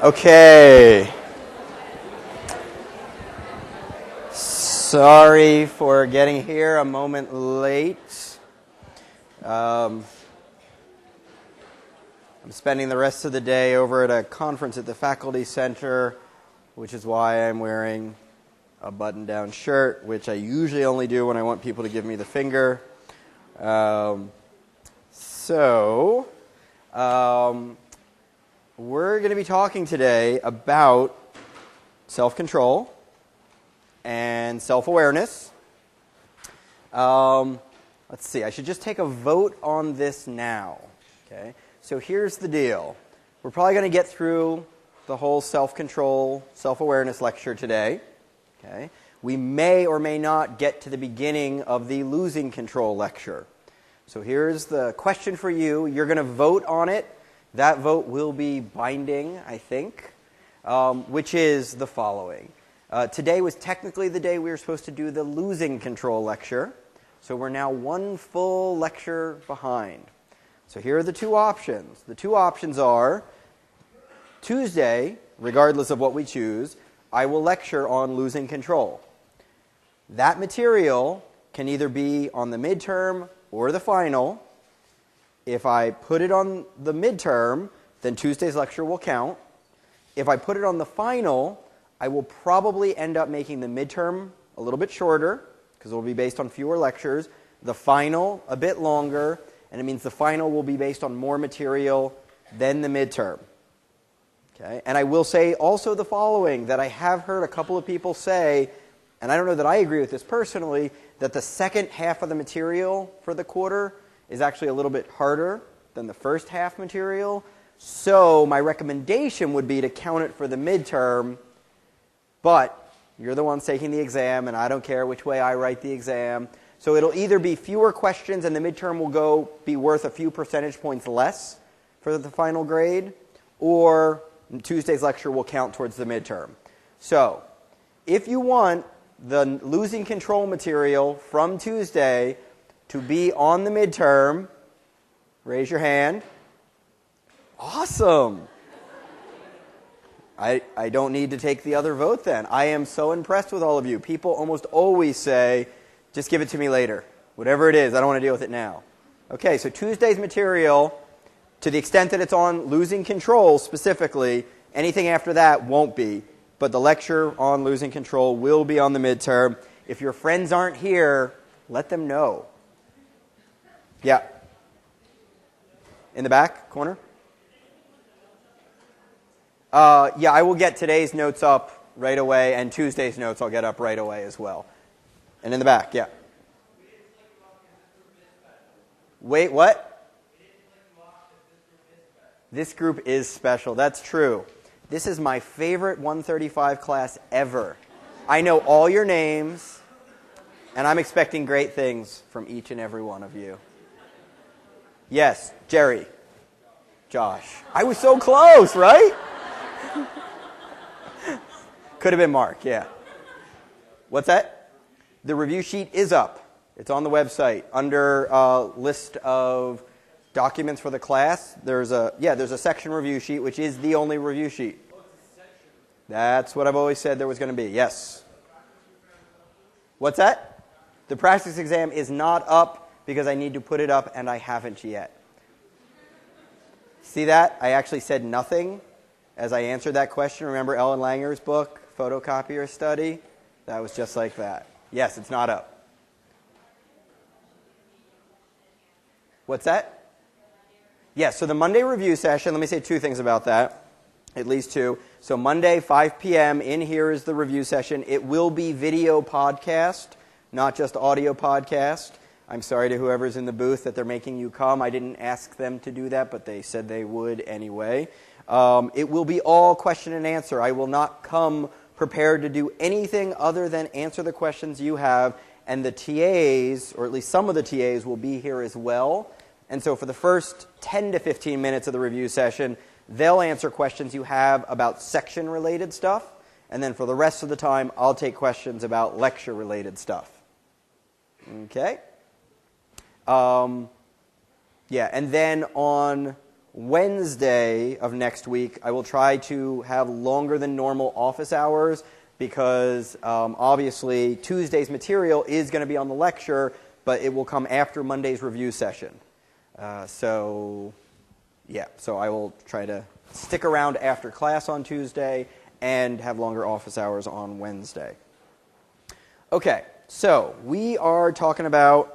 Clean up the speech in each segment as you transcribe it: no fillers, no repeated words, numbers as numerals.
Okay. Sorry for getting here a moment late. I'm spending the rest of the day over at a conference at the Faculty Center, which is why I'm wearing a button-down shirt, which I usually only do when I want people to give me the finger. We're going to be talking today about self-control and self-awareness. Let's see, I should just take a vote on this now. Okay, so here's the deal. We're probably going to get through the whole self-control, self-awareness lecture today. Okay, we may or may not get to the beginning of the losing control lecture. So here's the question for you. You're going to vote on it. That vote will be binding, I think, which is the following. Today was technically the day we were supposed to do the losing control lecture. So we're now one full lecture behind. So here are the two options. The two options are Tuesday, regardless of what we choose, I will lecture on losing control. That material can either be on the midterm or the final. If I put it on the midterm, then Tuesday's lecture will count. If I put it on the final, I will probably end up making the midterm a little bit shorter, because it will be based on fewer lectures, the final a bit longer, and it means the final will be based on more material than the midterm. Okay? And I will say also the following, that I have heard a couple of people say, and I don't know that I agree with this personally, that the second half of the material for the quarter is actually a little bit harder than the first half material. So my recommendation would be to count it for the midterm, but you're the ones taking the exam, and I don't care which way I write the exam. So it'll either be fewer questions, and the midterm will be worth a few percentage points less for the final grade, or Tuesday's lecture will count towards the midterm. So if you want the losing control material from Tuesday to be on the midterm, raise your hand. Awesome. I don't need to take the other vote then. I am so impressed with all of you. People almost always say, just give it to me later. Whatever it is, I don't want to deal with it now. Okay, so Tuesday's material, to the extent that it's on losing control specifically, anything after that won't be. But the lecture on losing control will be on the midterm. If your friends aren't here, let them know. Yeah. In the back corner? Yeah, I will get today's notes up right away, and Tuesday's notes I'll get up right away as well. And in the back, yeah. Wait, what? This group is special. That's true. This is my favorite 135 class ever. I know all your names, and I'm expecting great things from each and every one of you. Yes, Jerry. Josh. I was so close, right? Could have been Mark, yeah. What's that? The review sheet is up. It's on the website. Under list of documents for the class, there's a section review sheet, which is the only review sheet. That's what I've always said there was going to be, yes. What's that? The practice exam is not up because I need to put it up, and I haven't yet. See that? I actually said nothing as I answered that question. Remember Ellen Langer's book, Photocopier Study? That was just like that. Yes, it's not up. What's that? Yeah, so the Monday review session, let me say two things about that, at least two. So Monday, 5 p.m., in here is the review session. It will be video podcast, not just audio podcast. I'm sorry to whoever's in the booth that they're making you come. I didn't ask them to do that, but they said they would anyway. It will be all question and answer. I will not come prepared to do anything other than answer the questions you have, and the TAs, or at least some of the TAs, will be here as well. And so for the first 10 to 15 minutes of the review session, they'll answer questions you have about section-related stuff, and then for the rest of the time, I'll take questions about lecture-related stuff. Okay? Yeah, and then on Wednesday of next week, I will try to have longer than normal office hours because obviously Tuesday's material is going to be on the lecture, but it will come after Monday's review session. So I will try to stick around after class on Tuesday and have longer office hours on Wednesday. Okay, so we are talking about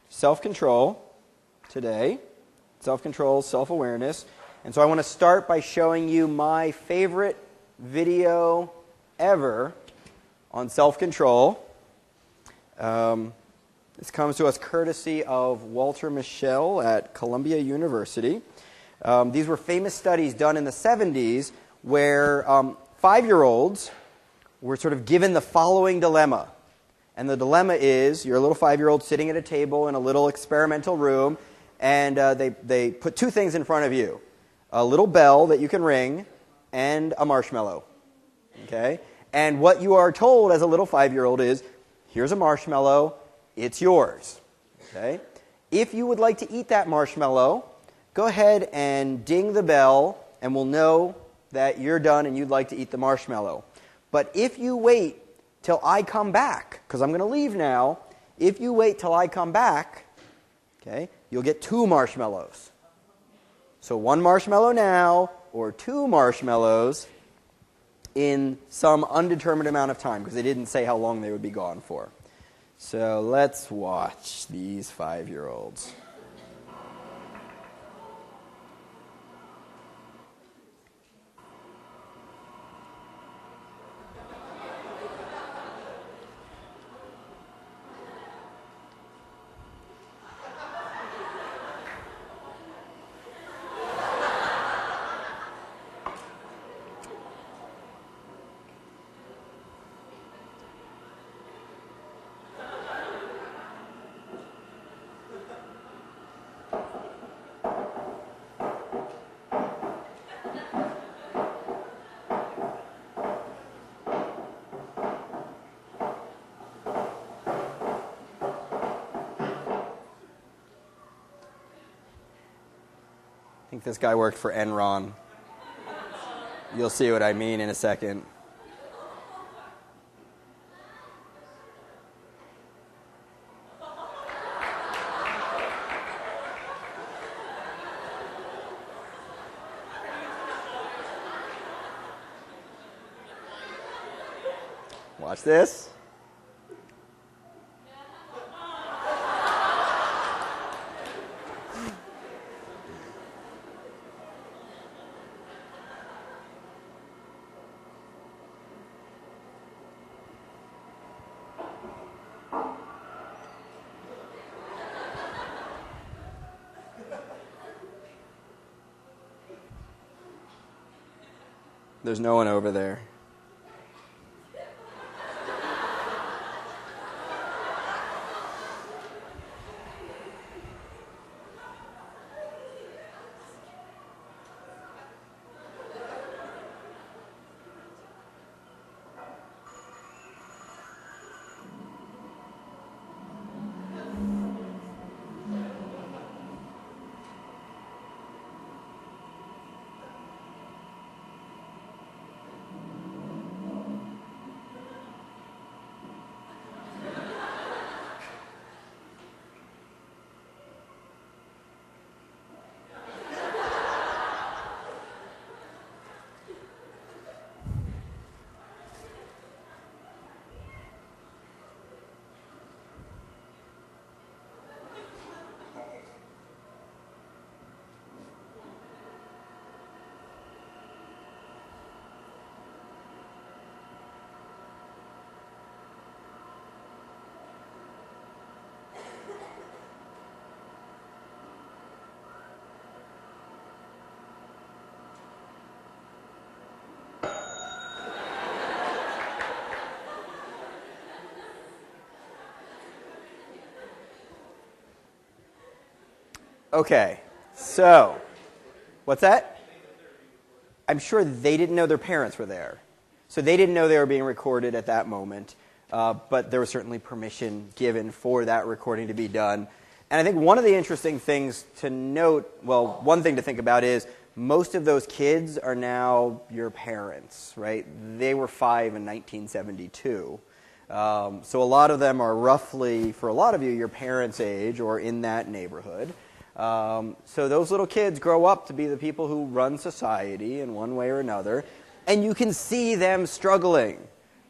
self-control today, self-control, self-awareness. And so I want to start by showing you my favorite video ever on self-control. This comes to us courtesy of Walter Mischel at Columbia University. These were famous studies done in the 70s where 5-year-olds were sort of given the following dilemma. And the dilemma is, you're a little 5-year-old sitting at a table in a little experimental room, and they put 2 things in front of you. A little bell that you can ring, and a marshmallow. Okay? And what you are told as a little 5-year-old is, here's a marshmallow, it's yours. Okay? If you would like to eat that marshmallow, go ahead and ding the bell, and we'll know that you're done and you'd like to eat the marshmallow. But if you wait till I come back, because I'm going to leave now, if you wait till I come back, okay, you'll get 2 marshmallows. So 1 marshmallow now, or 2 marshmallows in some undetermined amount of time, because they didn't say how long they would be gone for. So let's watch these 5-year-olds. I think this guy worked for Enron. You'll see what I mean in a second. Watch this. There's no one over there. Okay, so, what's that? I'm sure they didn't know their parents were there. So they didn't know they were being recorded at that moment, but there was certainly permission given for that recording to be done. And I think one of the interesting things to note, well, one thing to think about is most of those kids are now your parents, right? They were 5 in 1972. So a lot of them are roughly, for a lot of you, your parents' age or in that neighborhood. So those little kids grow up to be the people who run society in one way or another. And you can see them struggling,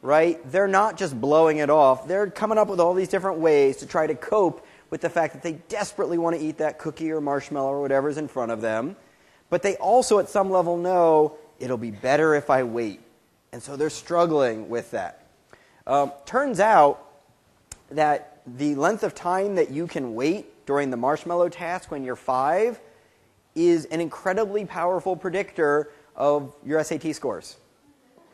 right? They're not just blowing it off. They're coming up with all these different ways to try to cope with the fact that they desperately want to eat that cookie or marshmallow or whatever's in front of them. But they also, at some level, know it'll be better if I wait. And so they're struggling with that. Turns out that the length of time that you can wait during the marshmallow task when you're 5 is an incredibly powerful predictor of your SAT scores.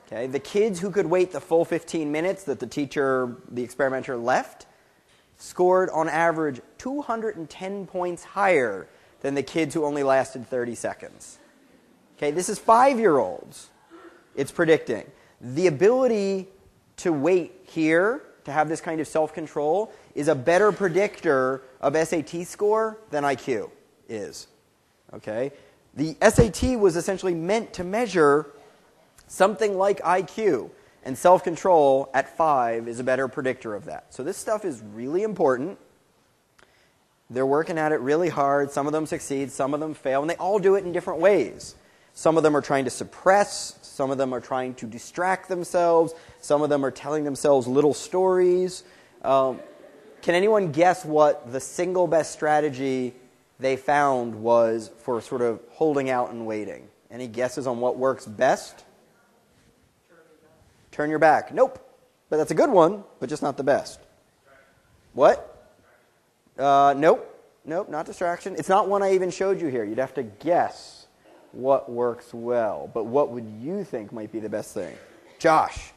Okay? The kids who could wait the full 15 minutes that the experimenter left, scored on average 210 points higher than the kids who only lasted 30 seconds. Okay, this is 5-year-olds it's predicting. The ability to wait here, to have this kind of self-control, is a better predictor of SAT score than IQ is. Okay? The SAT was essentially meant to measure something like IQ. And self-control at 5 is a better predictor of that. So this stuff is really important. They're working at it really hard. Some of them succeed, some of them fail, and they all do it in different ways. Some of them are trying to suppress, some of them are trying to distract themselves, some of them are telling themselves little stories. Can anyone guess what the single best strategy they found was for sort of holding out and waiting? Any guesses on what works best? Turn your back. Nope. But that's a good one, but just not the best. What? Nope. Nope, not distraction. It's not one I even showed you here. You'd have to guess what works well. But what would you think might be the best thing? Josh.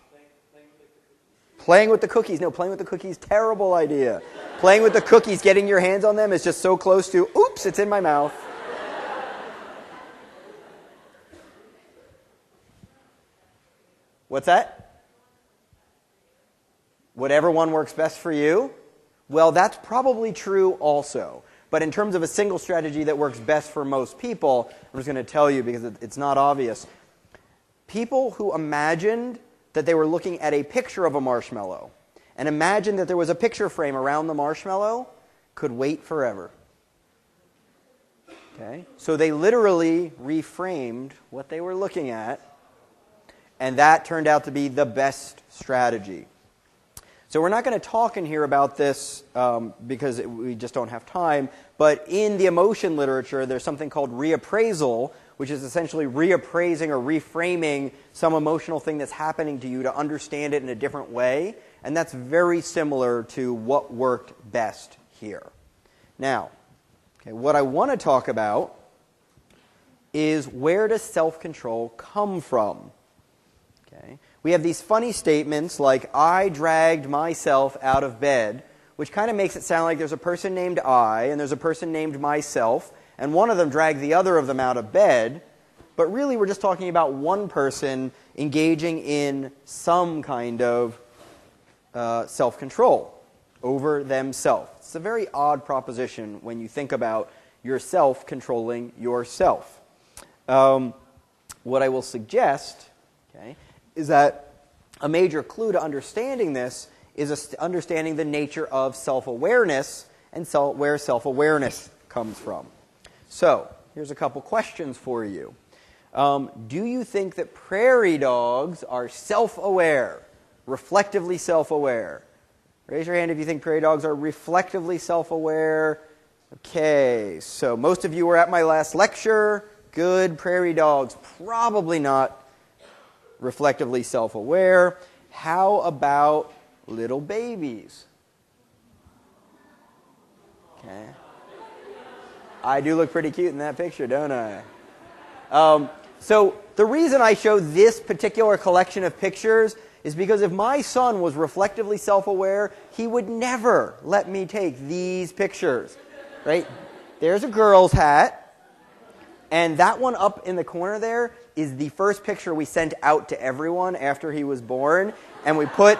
Playing with the cookies. No, playing with the cookies, terrible idea. Playing with the cookies, getting your hands on them is just so close to, oops, it's in my mouth. What's that? Whatever one works best for you? Well, that's probably true also. But in terms of a single strategy that works best for most people, I'm just going to tell you because it's not obvious. People who imagined that they were looking at a picture of a marshmallow and imagined that there was a picture frame around the marshmallow could wait forever. Okay? So they literally reframed what they were looking at, and that turned out to be the best strategy. So we're not going to talk in here about this because we just don't have time, but in the emotion literature, there's something called reappraisal, which is essentially reappraising or reframing some emotional thing that's happening to you to understand it in a different way, and that's very similar to what worked best here. Now, okay, what I want to talk about is where does self-control come from? Okay. We have these funny statements like, I dragged myself out of bed, which kind of makes it sound like there's a person named I and there's a person named myself, and one of them dragged the other of them out of bed, but really we're just talking about one person engaging in some kind of self-control over themselves. It's a very odd proposition when you think about yourself controlling yourself. What I will suggest, okay, is that a major clue to understanding this is understanding the nature of self-awareness and where self-awareness comes from. So, here's a couple questions for you. Do you think that prairie dogs are self-aware, reflectively self-aware? Raise your hand if you think prairie dogs are reflectively self-aware. Okay, so most of you were at my last lecture. Good. Prairie dogs, probably not reflectively self-aware. How about little babies? Okay. I do look pretty cute in that picture, don't I? So the reason I show this particular collection of pictures is because if my son was reflectively self-aware, he would never let me take these pictures. Right? There's a girl's hat. And that one up in the corner there is the first picture we sent out to everyone after he was born. And we put,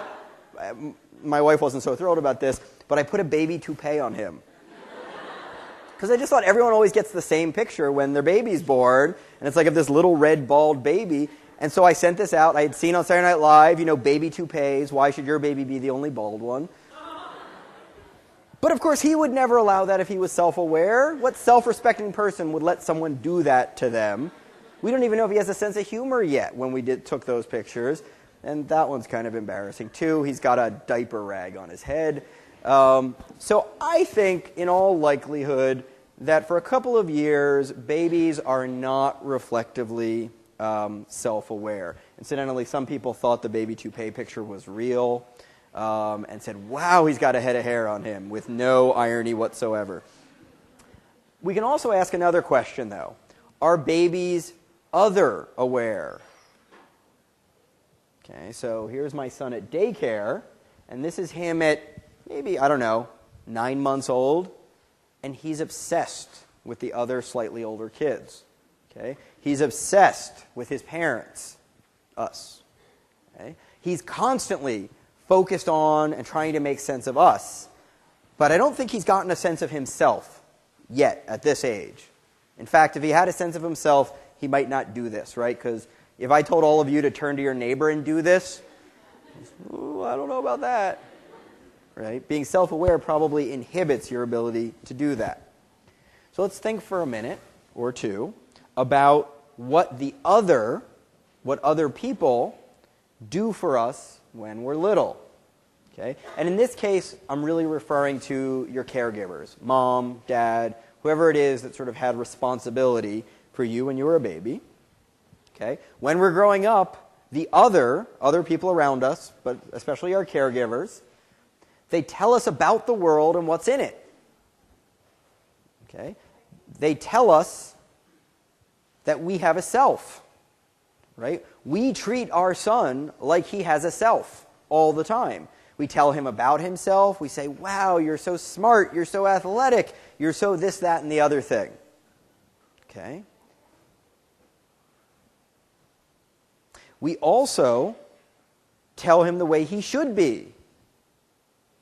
my wife wasn't so thrilled about this, but I put a baby toupee on him. Because I just thought everyone always gets the same picture when their baby's born, and it's like of this little red bald baby. And so I sent this out. I had seen on Saturday Night Live, baby toupees. Why should your baby be the only bald one? But of course, he would never allow that if he was self-aware. What self-respecting person would let someone do that to them? We don't even know if he has a sense of humor yet when we took those pictures. And that one's kind of embarrassing, too. He's got a diaper rag on his head. So I think, in all likelihood, that for a couple of years, babies are not reflectively self-aware. Incidentally, some people thought the baby toupee picture was real. And said, wow, he's got a head of hair on him, with no irony whatsoever. We can also ask another question, though. Are babies other aware? Okay, so here's my son at daycare, and this is him at maybe, 9 months old, and he's obsessed with the other slightly older kids. Okay? He's obsessed with his parents, us. Okay? He's constantly focused on and trying to make sense of us. But I don't think he's gotten a sense of himself yet at this age. In fact, if he had a sense of himself, he might not do this, right? Because if I told all of you to turn to your neighbor and do this, ooh, I don't know about that. Right? Being self-aware probably inhibits your ability to do that. So let's think for a minute or two about what other people do for us when we're little. Okay? And in this case, I'm really referring to your caregivers, mom, dad, whoever it is that sort of had responsibility for you when you were a baby. Okay? When we're growing up, the other people around us, but especially our caregivers, they tell us about the world and what's in it. Okay? They tell us that we have a self. Right? We treat our son like he has a self all the time. We tell him about himself. We say, wow, you're so smart, you're so athletic, you're so this, that, and the other thing. Okay? We also tell him the way he should be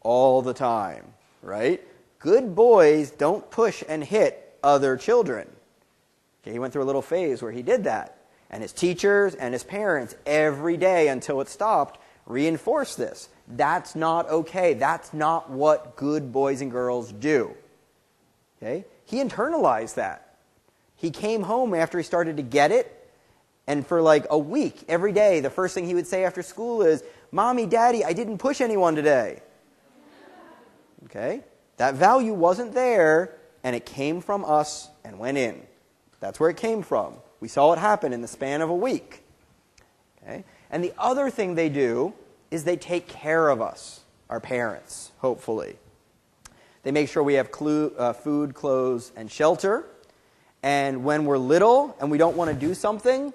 all the time, right? Good boys don't push and hit other children. Okay, he went through a little phase where he did that. And his teachers and his parents, every day until it stopped, reinforced this. That's not okay. That's not what good boys and girls do. Okay? He internalized that. He came home after he started to get it, and for like a week, every day, the first thing he would say after school is, Mommy, Daddy, I didn't push anyone today. Okay? That value wasn't there, and it came from us and went in. That's where it came from. We saw it happen in the span of a week. Okay? And the other thing they do is they take care of us, our parents, hopefully. They make sure we have food, clothes, and shelter. And when we're little and we don't want to do something,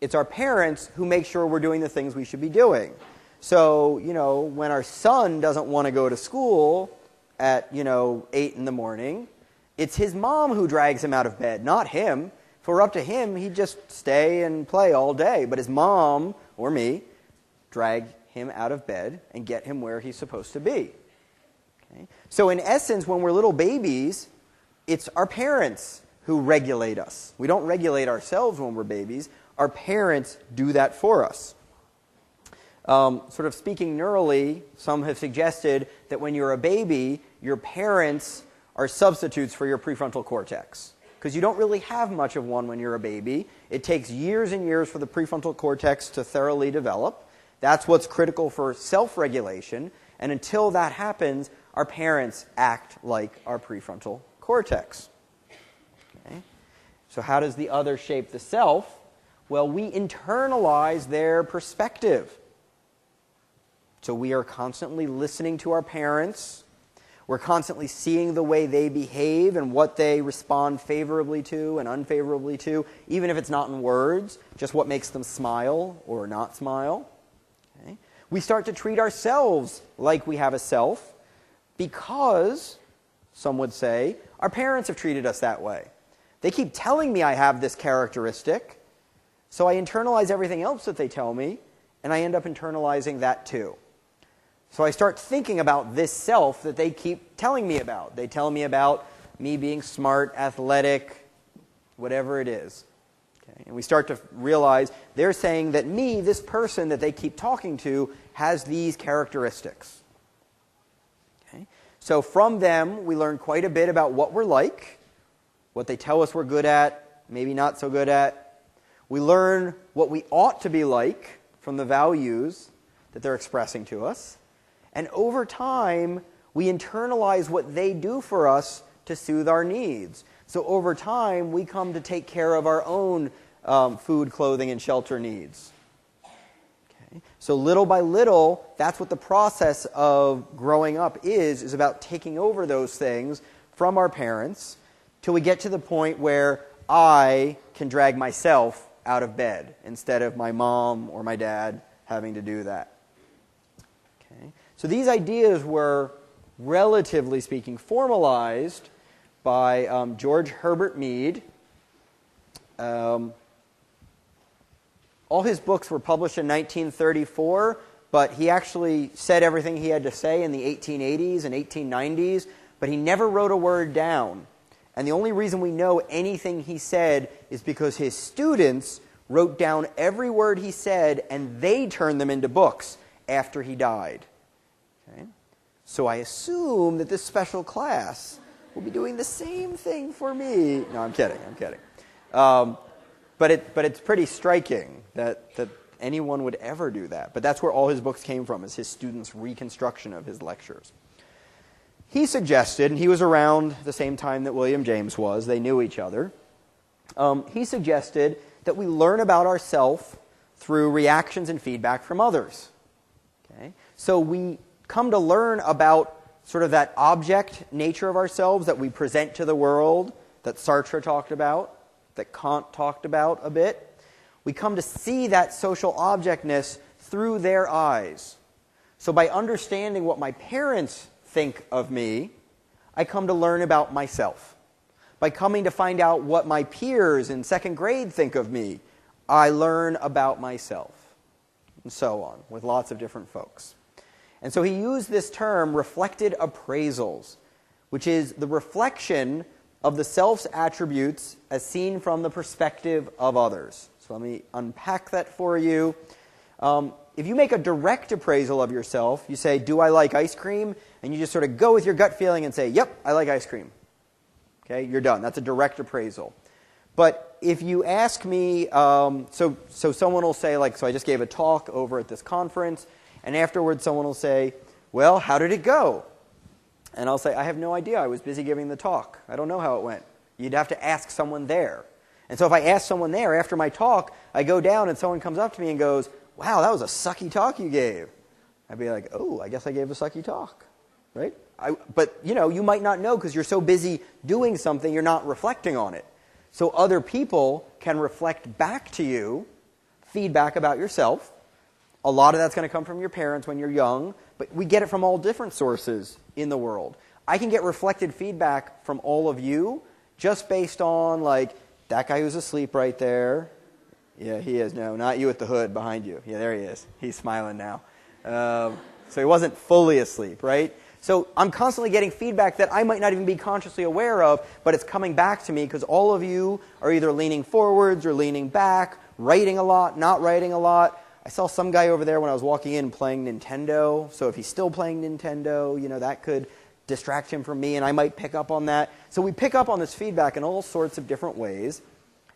it's our parents who make sure we're doing the things we should be doing. So, when our son doesn't want to go to school at, 8 in the morning, it's his mom who drags him out of bed, not him. If it were up to him, he'd just stay and play all day. But his mom, or me, drag him out of bed and get him where he's supposed to be. Okay? So in essence, when we're little babies, it's our parents who regulate us. We don't regulate ourselves when we're babies. Our parents do that for us. Sort of speaking neurally, some have suggested that when you're a baby, your parents are substitutes for your prefrontal cortex. Because you don't really have much of one when you're a baby. It takes years and years for the prefrontal cortex to thoroughly develop. That's what's critical for self-regulation. And until that happens, our parents act like our prefrontal cortex. Okay? So how does the other shape the self? Well, we internalize their perspective. So we are constantly listening to our parents. We're constantly seeing the way they behave and what they respond favorably to and unfavorably to, even if it's not in words, just what makes them smile or not smile. Okay? We start to treat ourselves like we have a self because, some would say, our parents have treated us that way. They keep telling me I have this characteristic, so I internalize everything else that they tell me, and I end up internalizing that too. So I start thinking about this self that they keep telling me about. They tell me about me being smart, athletic, whatever it is. Okay? And we start to realize they're saying that me, this person that they keep talking to, has these characteristics. Okay? So from them, we learn quite a bit about what we're like, what they tell us we're good at, maybe not so good at. We learn what we ought to be like from the values that they're expressing to us. And over time, we internalize what they do for us to soothe our needs. So over time, we come to take care of our own food, clothing, and shelter needs. Okay? So little by little, that's what the process of growing up is about taking over those things from our parents till we get to the point where I can drag myself out of bed instead of my mom or my dad having to do that. Okay? So these ideas were, relatively speaking, formalized by George Herbert Mead. All his books were published in 1934, but he actually said everything he had to say in the 1880s and 1890s, but he never wrote a word down. And the only reason we know anything he said is because his students wrote down every word he said, and they turned them into books after he died. Okay? So I assume that this special class will be doing the same thing for me. No, I'm kidding. But it's pretty striking that anyone would ever do that. But that's where all his books came from, is his students' reconstruction of his lectures. He suggested, and he was around the same time that William James was, they knew each other, he suggested that we learn about ourselves through reactions and feedback from others. Okay? So we come to learn about sort of that object nature of ourselves that we present to the world, that Sartre talked about, that Kant talked about a bit. We come to see that social objectness through their eyes. So by understanding what my parents think of me, I come to learn about myself. By coming to find out what my peers in second grade think of me, I learn about myself. And so on, with lots of different folks. And so he used this term, reflected appraisals, which is the reflection of the self's attributes as seen from the perspective of others. So let me unpack that for you. If you make a direct appraisal of yourself, you say, do I like ice cream? And you just sort of go with your gut feeling and say, yep, I like ice cream. Okay, you're done. That's a direct appraisal. But if you ask me, so someone will say, so I just gave a talk over at this conference, and afterwards someone will say, well, how did it go? And I'll say, I have no idea. I was busy giving the talk. I don't know how it went. You'd have to ask someone there. And so if I ask someone there after my talk, I go down and someone comes up to me and goes, wow, that was a sucky talk you gave. I'd be like, oh, I guess I gave a sucky talk, right? But, you might not know because you're so busy doing something, you're not reflecting on it. So other people can reflect back to you feedback about yourself. A lot of that's going to come from your parents when you're young, but we get it from all different sources in the world. I can get reflected feedback from all of you just based on, that guy who's asleep right there. Yeah, he is. No, not you at the hood behind you. Yeah, there he is. He's smiling now. So he wasn't fully asleep, right? So I'm constantly getting feedback that I might not even be consciously aware of, but it's coming back to me because all of you are either leaning forwards or leaning back, writing a lot, not writing a lot. I saw some guy over there when I was walking in playing Nintendo. So if he's still playing Nintendo, that could distract him from me, and I might pick up on that. So we pick up on this feedback in all sorts of different ways.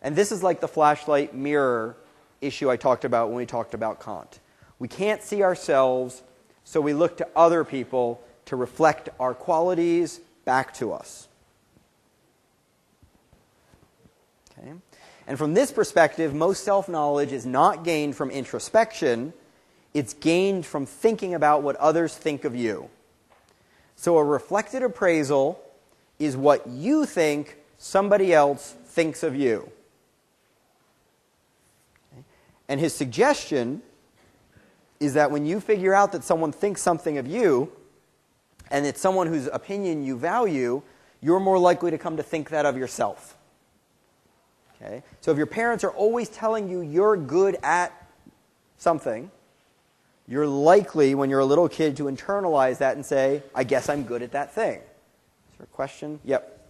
And this is like the flashlight mirror issue I talked about when we talked about Kant. We can't see ourselves, so we look to other people to reflect our qualities back to us. Okay? And from this perspective, most self-knowledge is not gained from introspection. It's gained from thinking about what others think of you. So a reflected appraisal is what you think somebody else thinks of you. Okay? And his suggestion is that when you figure out that someone thinks something of you, and it's someone whose opinion you value, you're more likely to come to think that of yourself. Okay? So if your parents are always telling you you're good at something, you're likely, when you're a little kid, to internalize that and say, I guess I'm good at that thing. Is there a question? Yep.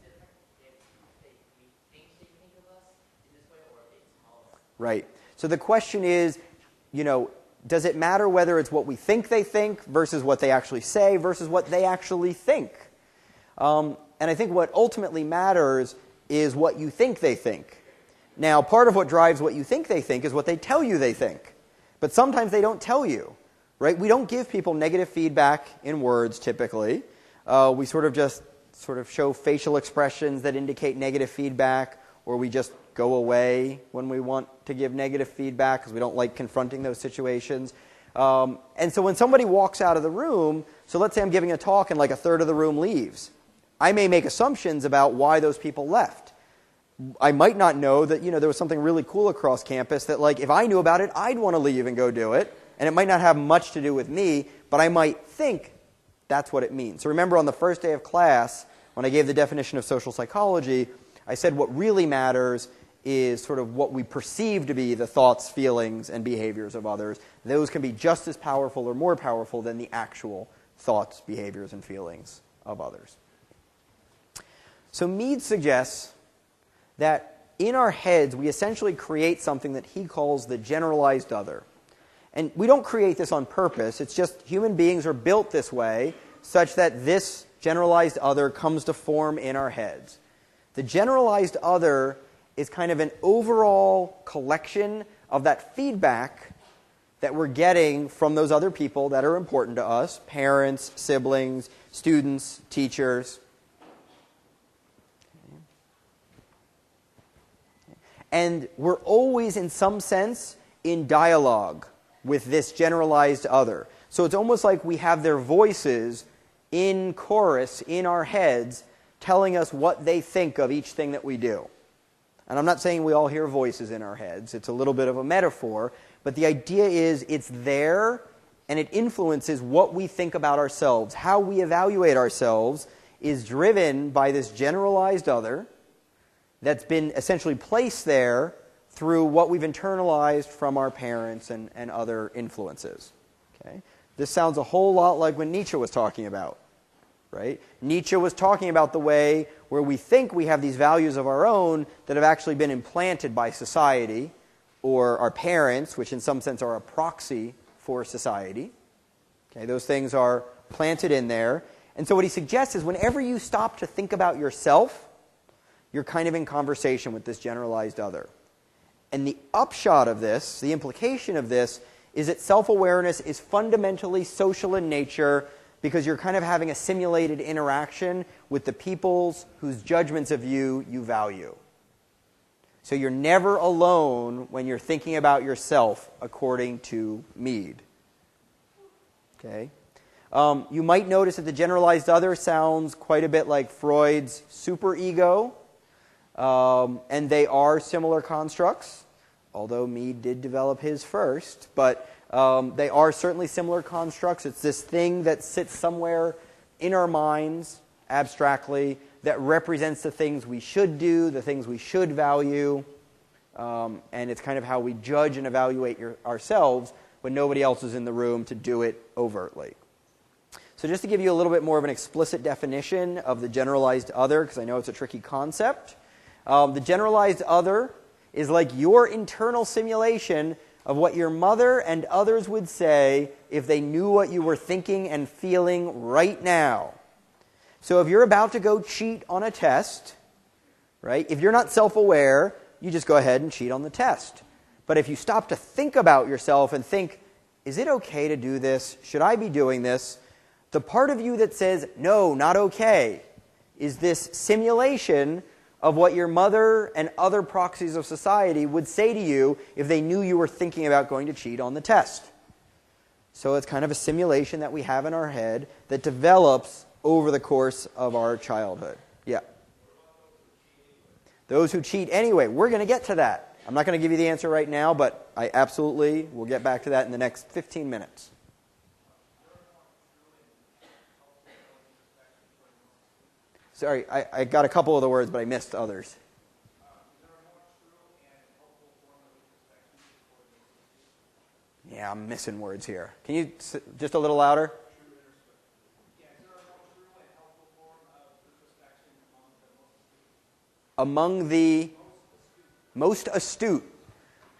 right? So the question is, does it matter whether it's what we think they think versus what they actually say versus what they actually think? And I think what ultimately matters is what you think they think. Now, part of what drives what you think they think is what they tell you they think. But sometimes they don't tell you, right? We don't give people negative feedback in words typically. We sort of show facial expressions that indicate negative feedback, or we just go away when we want to give negative feedback because we don't like confronting those situations. And so when somebody walks out of the room, so let's say I'm giving a talk and like a third of the room leaves, I may make assumptions about why those people left. I might not know that, there was something really cool across campus that, like, if I knew about it, I'd want to leave and go do it. And it might not have much to do with me, but I might think that's what it means. So remember on the first day of class, when I gave the definition of social psychology, I said what really matters is sort of what we perceive to be the thoughts, feelings, and behaviors of others. Those can be just as powerful or more powerful than the actual thoughts, behaviors, and feelings of others. So Mead suggests that in our heads, we essentially create something that he calls the generalized other. And we don't create this on purpose. It's just human beings are built this way such that this generalized other comes to form in our heads. The generalized other is kind of an overall collection of that feedback that we're getting from those other people that are important to us, parents, siblings, students, teachers. And we're always, in some sense, in dialogue with this generalized other. So it's almost like we have their voices in chorus in our heads telling us what they think of each thing that we do. And I'm not saying we all hear voices in our heads. It's a little bit of a metaphor. But the idea is it's there and it influences what we think about ourselves. How we evaluate ourselves is driven by this generalized other that's been essentially placed there through what we've internalized from our parents and other influences. Okay? This sounds a whole lot like what Nietzsche was talking about, right? Nietzsche was talking about the way where we think we have these values of our own that have actually been implanted by society or our parents, which in some sense are a proxy for society. Okay? Those things are planted in there. And so what he suggests is whenever you stop to think about yourself, you're kind of in conversation with this generalized other. And the upshot of this, the implication of this, is that self-awareness is fundamentally social in nature because you're kind of having a simulated interaction with the peoples whose judgments of you value. So you're never alone when you're thinking about yourself, according to Mead. Okay? You might notice that the generalized other sounds quite a bit like Freud's superego. And they are similar constructs, although Mead did develop his first. But they are certainly similar constructs. It's this thing that sits somewhere in our minds, abstractly, that represents the things we should do, the things we should value. And it's kind of how we judge and evaluate ourselves when nobody else is in the room to do it overtly. So just to give you a little bit more of an explicit definition of the generalized other, because I know it's a tricky concept. The generalized other is like your internal simulation of what your mother and others would say if they knew what you were thinking and feeling right now. So if you're about to go cheat on a test, right, if you're not self-aware, you just go ahead and cheat on the test. But if you stop to think about yourself and think, is it okay to do this? Should I be doing this? The part of you that says, no, not okay, is this simulation of what your mother and other proxies of society would say to you if they knew you were thinking about going to cheat on the test. So it's kind of a simulation that we have in our head that develops over the course of our childhood. Yeah. Those who cheat anyway, we're going to get to that. I'm not going to give you the answer right now, but I absolutely will get back to that in the next 15 minutes. Sorry, I got a couple of the words, but I missed others. Yeah, I'm missing words here. Can you just a little louder? Among the most astute.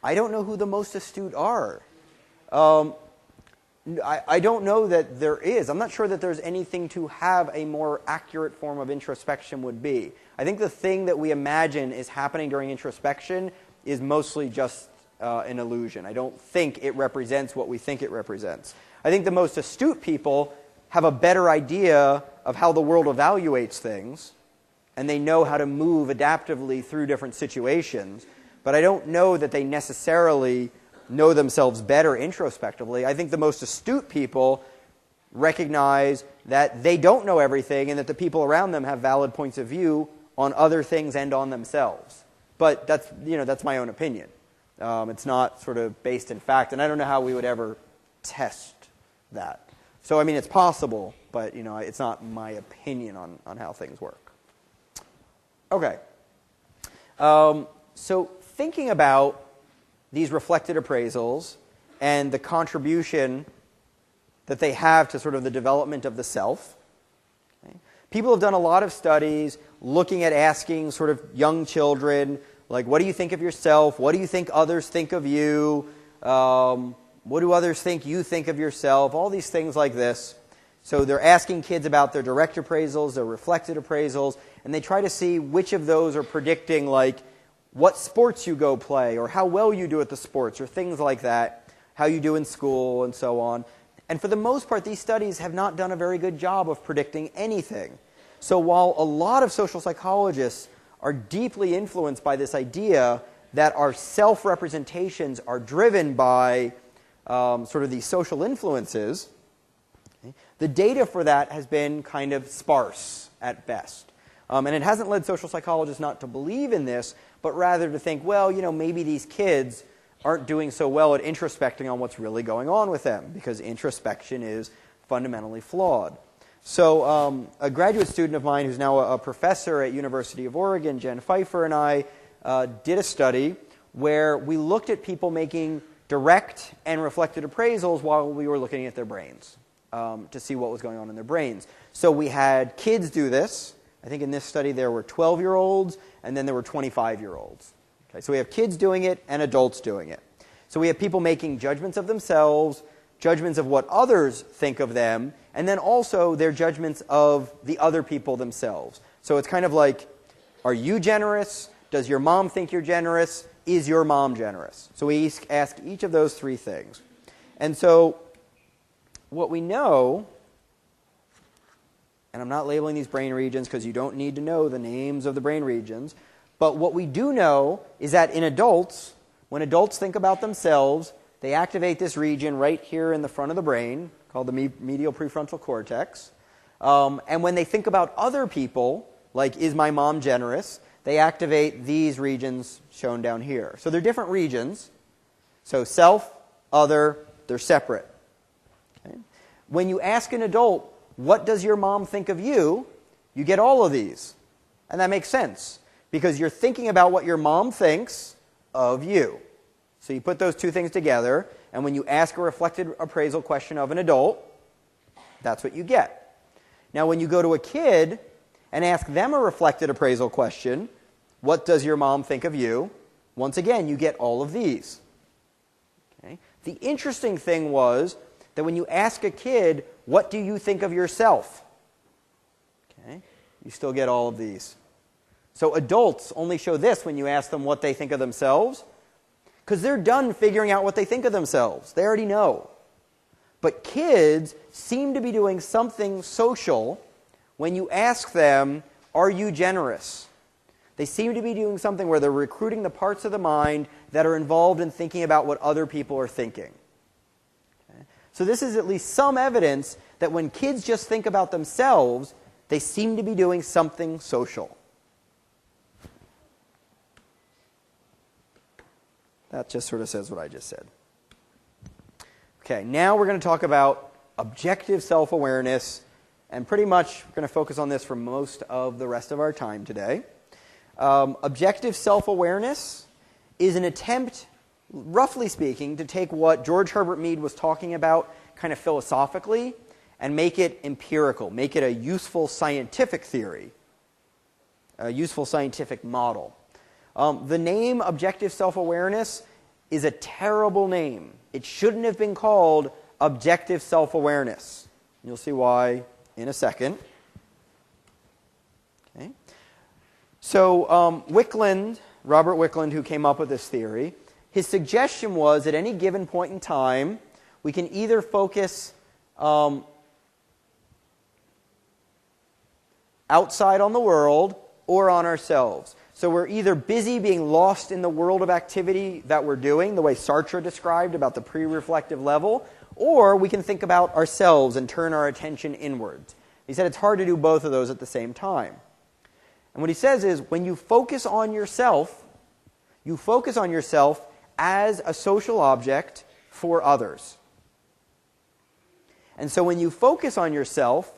I don't know who the most astute are. I don't know that there is. I'm not sure that there's anything to have a more accurate form of introspection would be. I think the thing that we imagine is happening during introspection is mostly just an illusion. I don't think it represents what we think it represents. I think the most astute people have a better idea of how the world evaluates things, and they know how to move adaptively through different situations, but I don't know that they necessarily know themselves better introspectively. I think the most astute people recognize that they don't know everything and that the people around them have valid points of view on other things and on themselves. But that's my own opinion. It's not sort of based in fact, and I don't know how we would ever test that. So, I mean, it's possible, but, it's not my opinion on how things work. Okay. So, thinking about these reflected appraisals and the contribution that they have to sort of the development of the self, okay, people have done a lot of studies looking at asking sort of young children, like, what do you think of yourself? What do you think others think of you? What do others think you think of yourself? All these things like this. So they're asking kids about their direct appraisals, their reflected appraisals, and they try to see which of those are predicting, like, what sports you go play, or how well you do at the sports, or things like that, how you do in school, and so on. And for the most part, these studies have not done a very good job of predicting anything. So while a lot of social psychologists are deeply influenced by this idea that our self-representations are driven by sort of these social influences, okay, the data for that has been kind of sparse at best. And it hasn't led social psychologists not to believe in this, but rather to think, well, maybe these kids aren't doing so well at introspecting on what's really going on with them, because introspection is fundamentally flawed. So a graduate student of mine who's now a professor at University of Oregon, Jen Pfeiffer, and I did a study where we looked at people making direct and reflected appraisals while we were looking at their brains to see what was going on in their brains. So we had kids do this. I think in this study there were 12-year-olds, and then there were 25-year-olds. Okay, so we have kids doing it and adults doing it. So we have people making judgments of themselves, judgments of what others think of them, and then also their judgments of the other people themselves. So it's kind of like, are you generous? Does your mom think you're generous? Is your mom generous? So we ask each of those three things. And so what we know, and I'm not labeling these brain regions because you don't need to know the names of the brain regions, but what we do know is that in adults, when adults think about themselves, they activate this region right here in the front of the brain called the medial prefrontal cortex. And when they think about other people, like, is my mom generous, they activate these regions shown down here. So they're different regions. So self, other, they're separate. Okay? When you ask an adult, what does your mom think of you, you get all of these. And that makes sense, because you're thinking about what your mom thinks of you. So you put those two things together, and when you ask a reflected appraisal question of an adult, that's what you get. Now, when you go to a kid and ask them a reflected appraisal question, what does your mom think of you? Once again, you get all of these. Okay? The interesting thing was that when you ask a kid, what do you think of yourself? Okay? You still get all of these. So adults only show this when you ask them what they think of themselves, because they're done figuring out what they think of themselves. They already know. But kids seem to be doing something social when you ask them, are you generous? They seem to be doing something where they're recruiting the parts of the mind that are involved in thinking about what other people are thinking. Okay? So this is at least some evidence that when kids just think about themselves, they seem to be doing something social. That just sort of says what I just said. Okay, now we're going to talk about objective self-awareness, and pretty much we're going to focus on this for most of the rest of our time today. Objective self-awareness is an attempt, roughly speaking, to take what George Herbert Mead was talking about kind of philosophically and make it empirical, make it a useful scientific theory, a useful scientific model. The name objective self-awareness is a terrible name. It shouldn't have been called objective self-awareness. You'll see why in a second. Okay. So Robert Wickland, who came up with this theory, his suggestion was at any given point in time, we can either focus outside on the world or on ourselves. So we're either busy being lost in the world of activity that we're doing, the way Sartre described about the pre-reflective level, or we can think about ourselves and turn our attention inwards. He said it's hard to do both of those at the same time. And what he says is, when you focus on yourself as a social object for others. And so when you focus on yourself,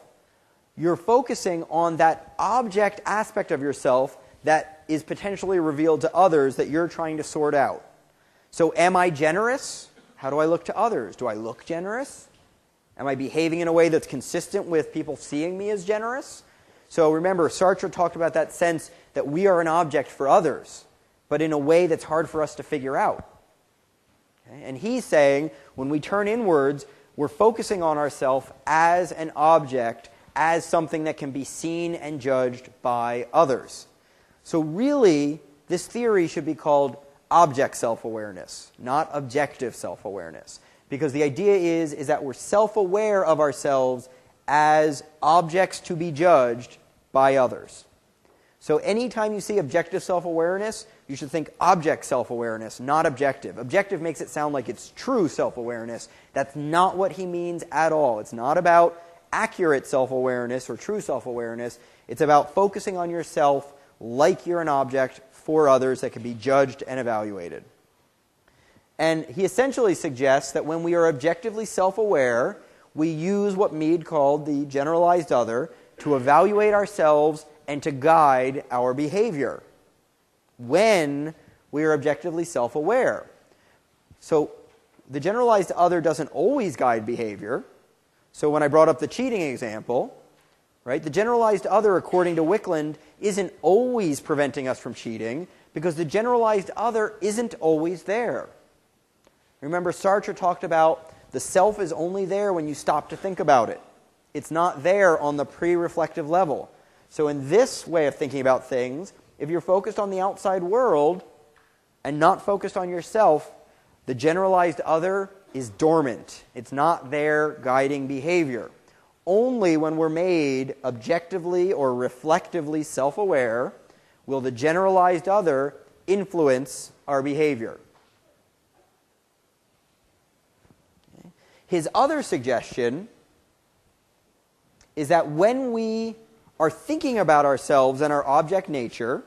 you're focusing on that object aspect of yourself that is potentially revealed to others that you're trying to sort out. So am I generous? How do I look to others? Do I look generous? Am I behaving in a way that's consistent with people seeing me as generous? So remember, Sartre talked about that sense that we are an object for others, but in a way that's hard for us to figure out. Okay? And he's saying when we turn inwards, we're focusing on ourselves as an object, as something that can be seen and judged by others. So really, this theory should be called object self-awareness, not objective self-awareness. Because the idea is that we're self-aware of ourselves as objects to be judged by others. So anytime you see objective self-awareness, you should think object self-awareness, not objective. Objective makes it sound like it's true self-awareness. That's not what he means at all. It's not about accurate self-awareness or true self-awareness. It's about focusing on yourself like you're an object for others that can be judged and evaluated. And he essentially suggests that when we are objectively self-aware, we use what Mead called the generalized other to evaluate ourselves and to guide our behavior when we are objectively self-aware. So the generalized other doesn't always guide behavior. So when I brought up the cheating example, right, the generalized other, according to Wickland, isn't always preventing us from cheating because the generalized other isn't always there. Remember, Sartre talked about the self is only there when you stop to think about it. It's not there on the pre-reflective level. So in this way of thinking about things, if you're focused on the outside world and not focused on yourself, the generalized other is dormant. It's not there guiding behavior. Only when we're made objectively or reflectively self-aware will the generalized other influence our behavior. Okay. His other suggestion is that when we are thinking about ourselves and our object nature,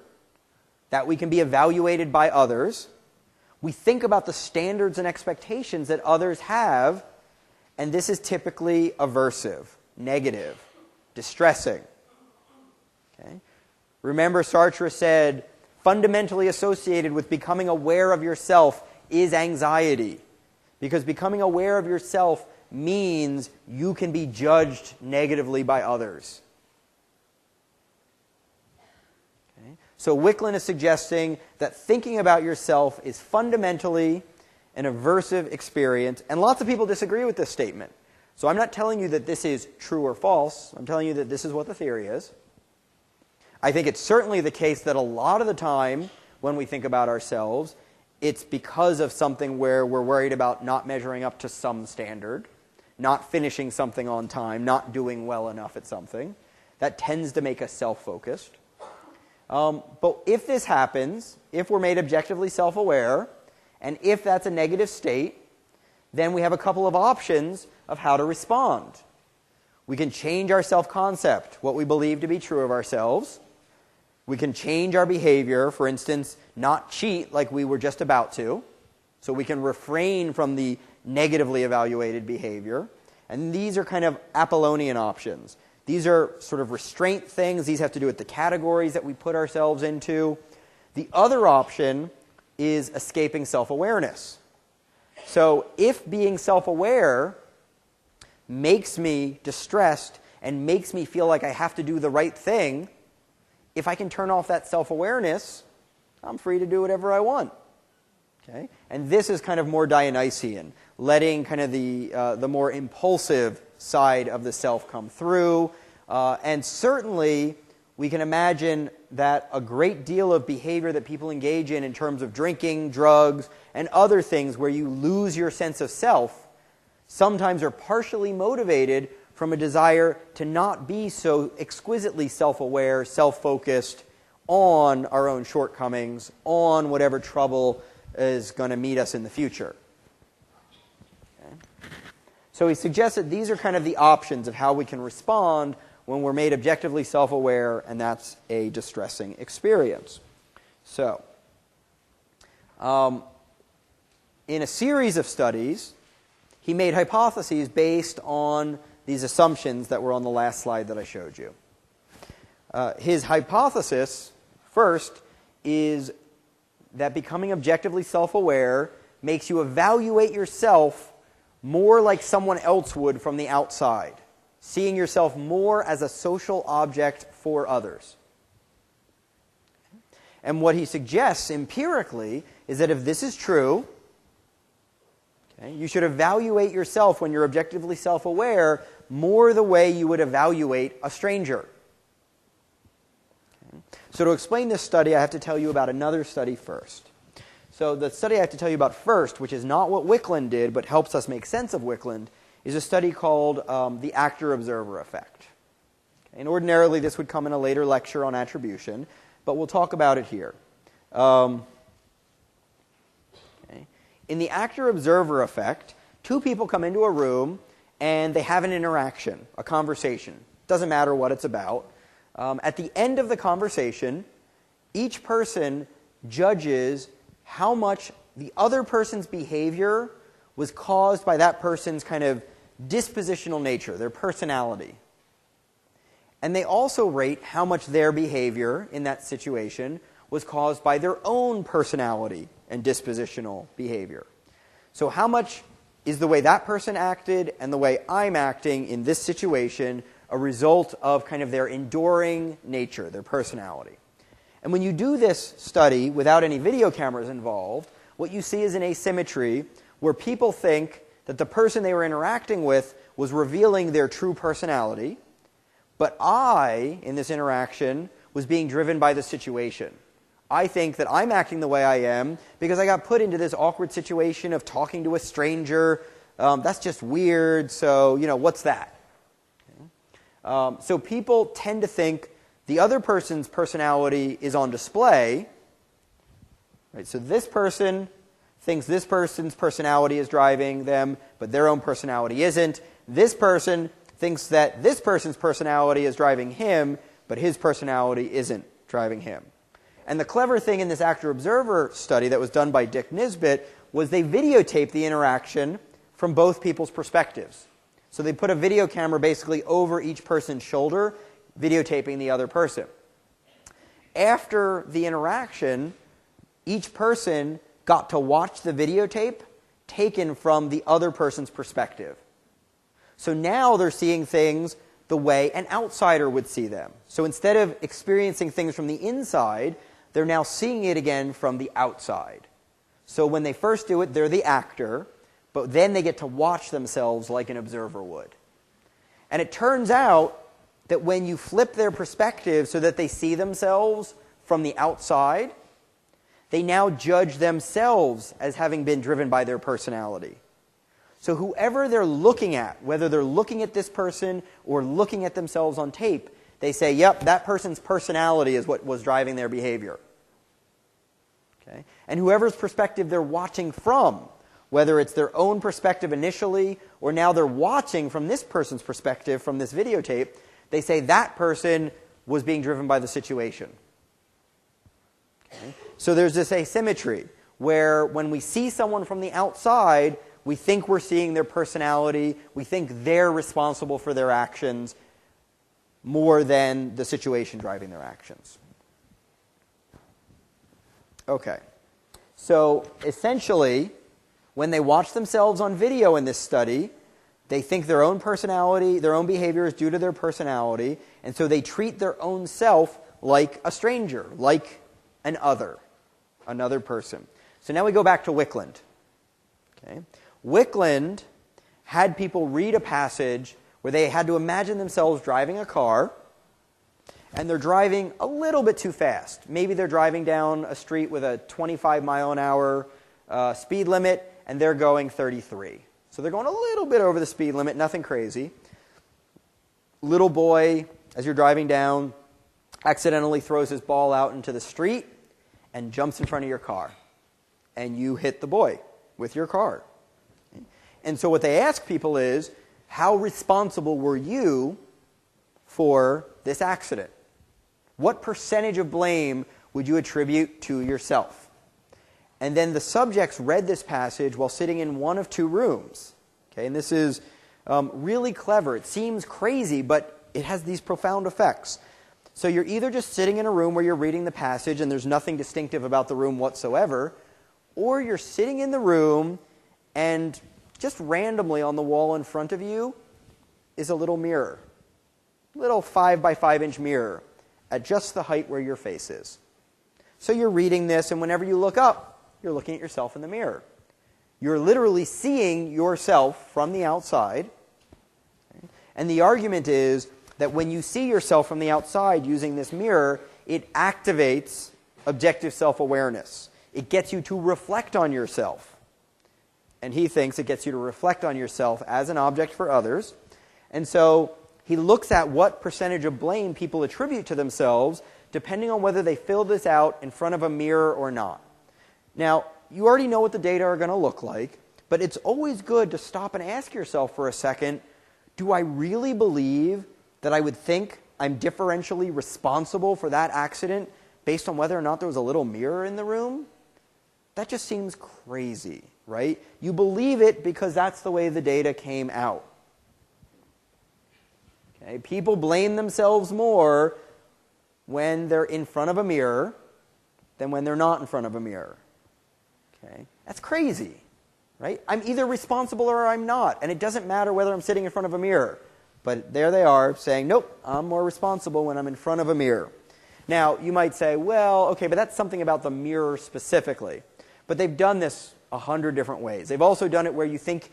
that we can be evaluated by others, we think about the standards and expectations that others have, and this is typically aversive, negative, distressing. Okay? Remember, Sartre said, fundamentally associated with becoming aware of yourself is anxiety, because becoming aware of yourself means you can be judged negatively by others. Okay? So Wickland is suggesting that thinking about yourself is fundamentally an aversive experience, and lots of people disagree with this statement. So I'm not telling you that this is true or false. I'm telling you that this is what the theory is. I think it's certainly the case that a lot of the time when we think about ourselves, it's because of something where we're worried about not measuring up to some standard, not finishing something on time, not doing well enough at something. That tends to make us self-focused. But if this happens, if we're made objectively self-aware, and if that's a negative state, then we have a couple of options of how to respond. We can change our self-concept, what we believe to be true of ourselves. We can change our behavior, for instance, not cheat like we were just about to. So we can refrain from the negatively evaluated behavior. And these are kind of Apollonian options. These are sort of restraint things. These have to do with the categories that we put ourselves into. The other option is escaping self-awareness. So if being self-aware makes me distressed and makes me feel like I have to do the right thing, if I can turn off that self-awareness, I'm free to do whatever I want. Okay? And this is kind of more Dionysian, letting kind of the more impulsive side of the self come through. And certainly, we can imagine that a great deal of behavior that people engage in terms of drinking, drugs, and other things where you lose your sense of self sometimes are partially motivated from a desire to not be so exquisitely self-aware, self-focused on our own shortcomings, on whatever trouble is going to meet us in the future. Okay? So he suggests that these are kind of the options of how we can respond when we're made objectively self-aware, and that's a distressing experience. So, in a series of studies, he made hypotheses based on these assumptions that were on the last slide that I showed you. His hypothesis, first, is that becoming objectively self-aware makes you evaluate yourself more like someone else would from the outside, seeing yourself more as a social object for others. And what he suggests empirically is that if this is true, okay, you should evaluate yourself when you're objectively self-aware more the way you would evaluate a stranger. Okay. So to explain this study, I have to tell you about another study first. So the study I have to tell you about first, which is not what Wicklund did, but helps us make sense of Wicklund, is a study called the actor-observer effect. Okay. And ordinarily this would come in a later lecture on attribution, but we'll talk about it here. Okay. In the actor-observer effect, two people come into a room and they have an interaction, a conversation. Doesn't matter what it's about. At the end of the conversation, each person judges how much the other person's behavior was caused by that person's kind of dispositional nature, their personality. And they also rate how much their behavior in that situation was caused by their own personality and dispositional behavior. So how much is the way that person acted and the way I'm acting in this situation a result of kind of their enduring nature, their personality? And when you do this study without any video cameras involved, what you see is an asymmetry where people think that the person they were interacting with was revealing their true personality, but I, in this interaction, was being driven by the situation. I think that I'm acting the way I am because I got put into this awkward situation of talking to a stranger. That's just weird, so, what's that? Okay. So people tend to think the other person's personality is on display. Right? So this person thinks this person's personality is driving them, but their own personality isn't. This person thinks that this person's personality is driving him, but his personality isn't driving him. And the clever thing in this actor-observer study that was done by Dick Nisbet was they videotaped the interaction from both people's perspectives. So they put a video camera basically over each person's shoulder, videotaping the other person. After the interaction, each person got to watch the videotape taken from the other person's perspective. So now they're seeing things the way an outsider would see them. So instead of experiencing things from the inside, they're now seeing it again from the outside. So when they first do it, they're the actor, but then they get to watch themselves like an observer would. And it turns out that when you flip their perspective so that they see themselves from the outside, they now judge themselves as having been driven by their personality. So whoever they're looking at, whether they're looking at this person or looking at themselves on tape, they say, yep, that person's personality is what was driving their behavior. Okay? And whoever's perspective they're watching from, whether it's their own perspective initially or now they're watching from this person's perspective from this videotape, they say that person was being driven by the situation. Okay? So there's this asymmetry where when we see someone from the outside, we think we're seeing their personality, we think they're responsible for their actions more than the situation driving their actions. Okay. So essentially, when they watch themselves on video in this study, they think their own personality, their own behavior is due to their personality, and so they treat their own self like a stranger, like an other, another person. So now we go back to Wickland. Okay? Wickland had people read a passage where they had to imagine themselves driving a car, and they're driving a little bit too fast. Maybe they're driving down a street with a 25-mile-an-hour speed limit, and they're going 33. So they're going a little bit over the speed limit, nothing crazy. Little boy, as you're driving down, accidentally throws his ball out into the street and jumps in front of your car. And you hit the boy with your car. And so what they ask people is, how responsible were you for this accident? What percentage of blame would you attribute to yourself? And then the subjects read this passage while sitting in one of two rooms. Okay, and this is really clever. It seems crazy, but it has these profound effects. So you're either just sitting in a room where you're reading the passage and there's nothing distinctive about the room whatsoever, or you're sitting in the room and just randomly on the wall in front of you is a little mirror. Little 5 by 5 inch mirror at just the height where your face is. So you're reading this, and whenever you look up, you're looking at yourself in the mirror. You're literally seeing yourself from the outside. Okay? And the argument is that when you see yourself from the outside using this mirror, it activates objective self-awareness. It gets you to reflect on yourself. And he thinks it gets you to reflect on yourself as an object for others. And so he looks at what percentage of blame people attribute to themselves depending on whether they fill this out in front of a mirror or not. Now, you already know what the data are going to look like, but it's always good to stop and ask yourself for a second, do I really believe that I would think I'm differentially responsible for that accident based on whether or not there was a little mirror in the room? That just seems crazy, right? You believe it because that's the way the data came out. Okay? People blame themselves more when they're in front of a mirror than when they're not in front of a mirror. Okay? That's crazy, right? I'm either responsible or I'm not, and it doesn't matter whether I'm sitting in front of a mirror. But there they are saying, nope, I'm more responsible when I'm in front of a mirror. Now, you might say, well, okay, but that's something about the mirror specifically. But they've done this 100 different ways. They've also done it where you think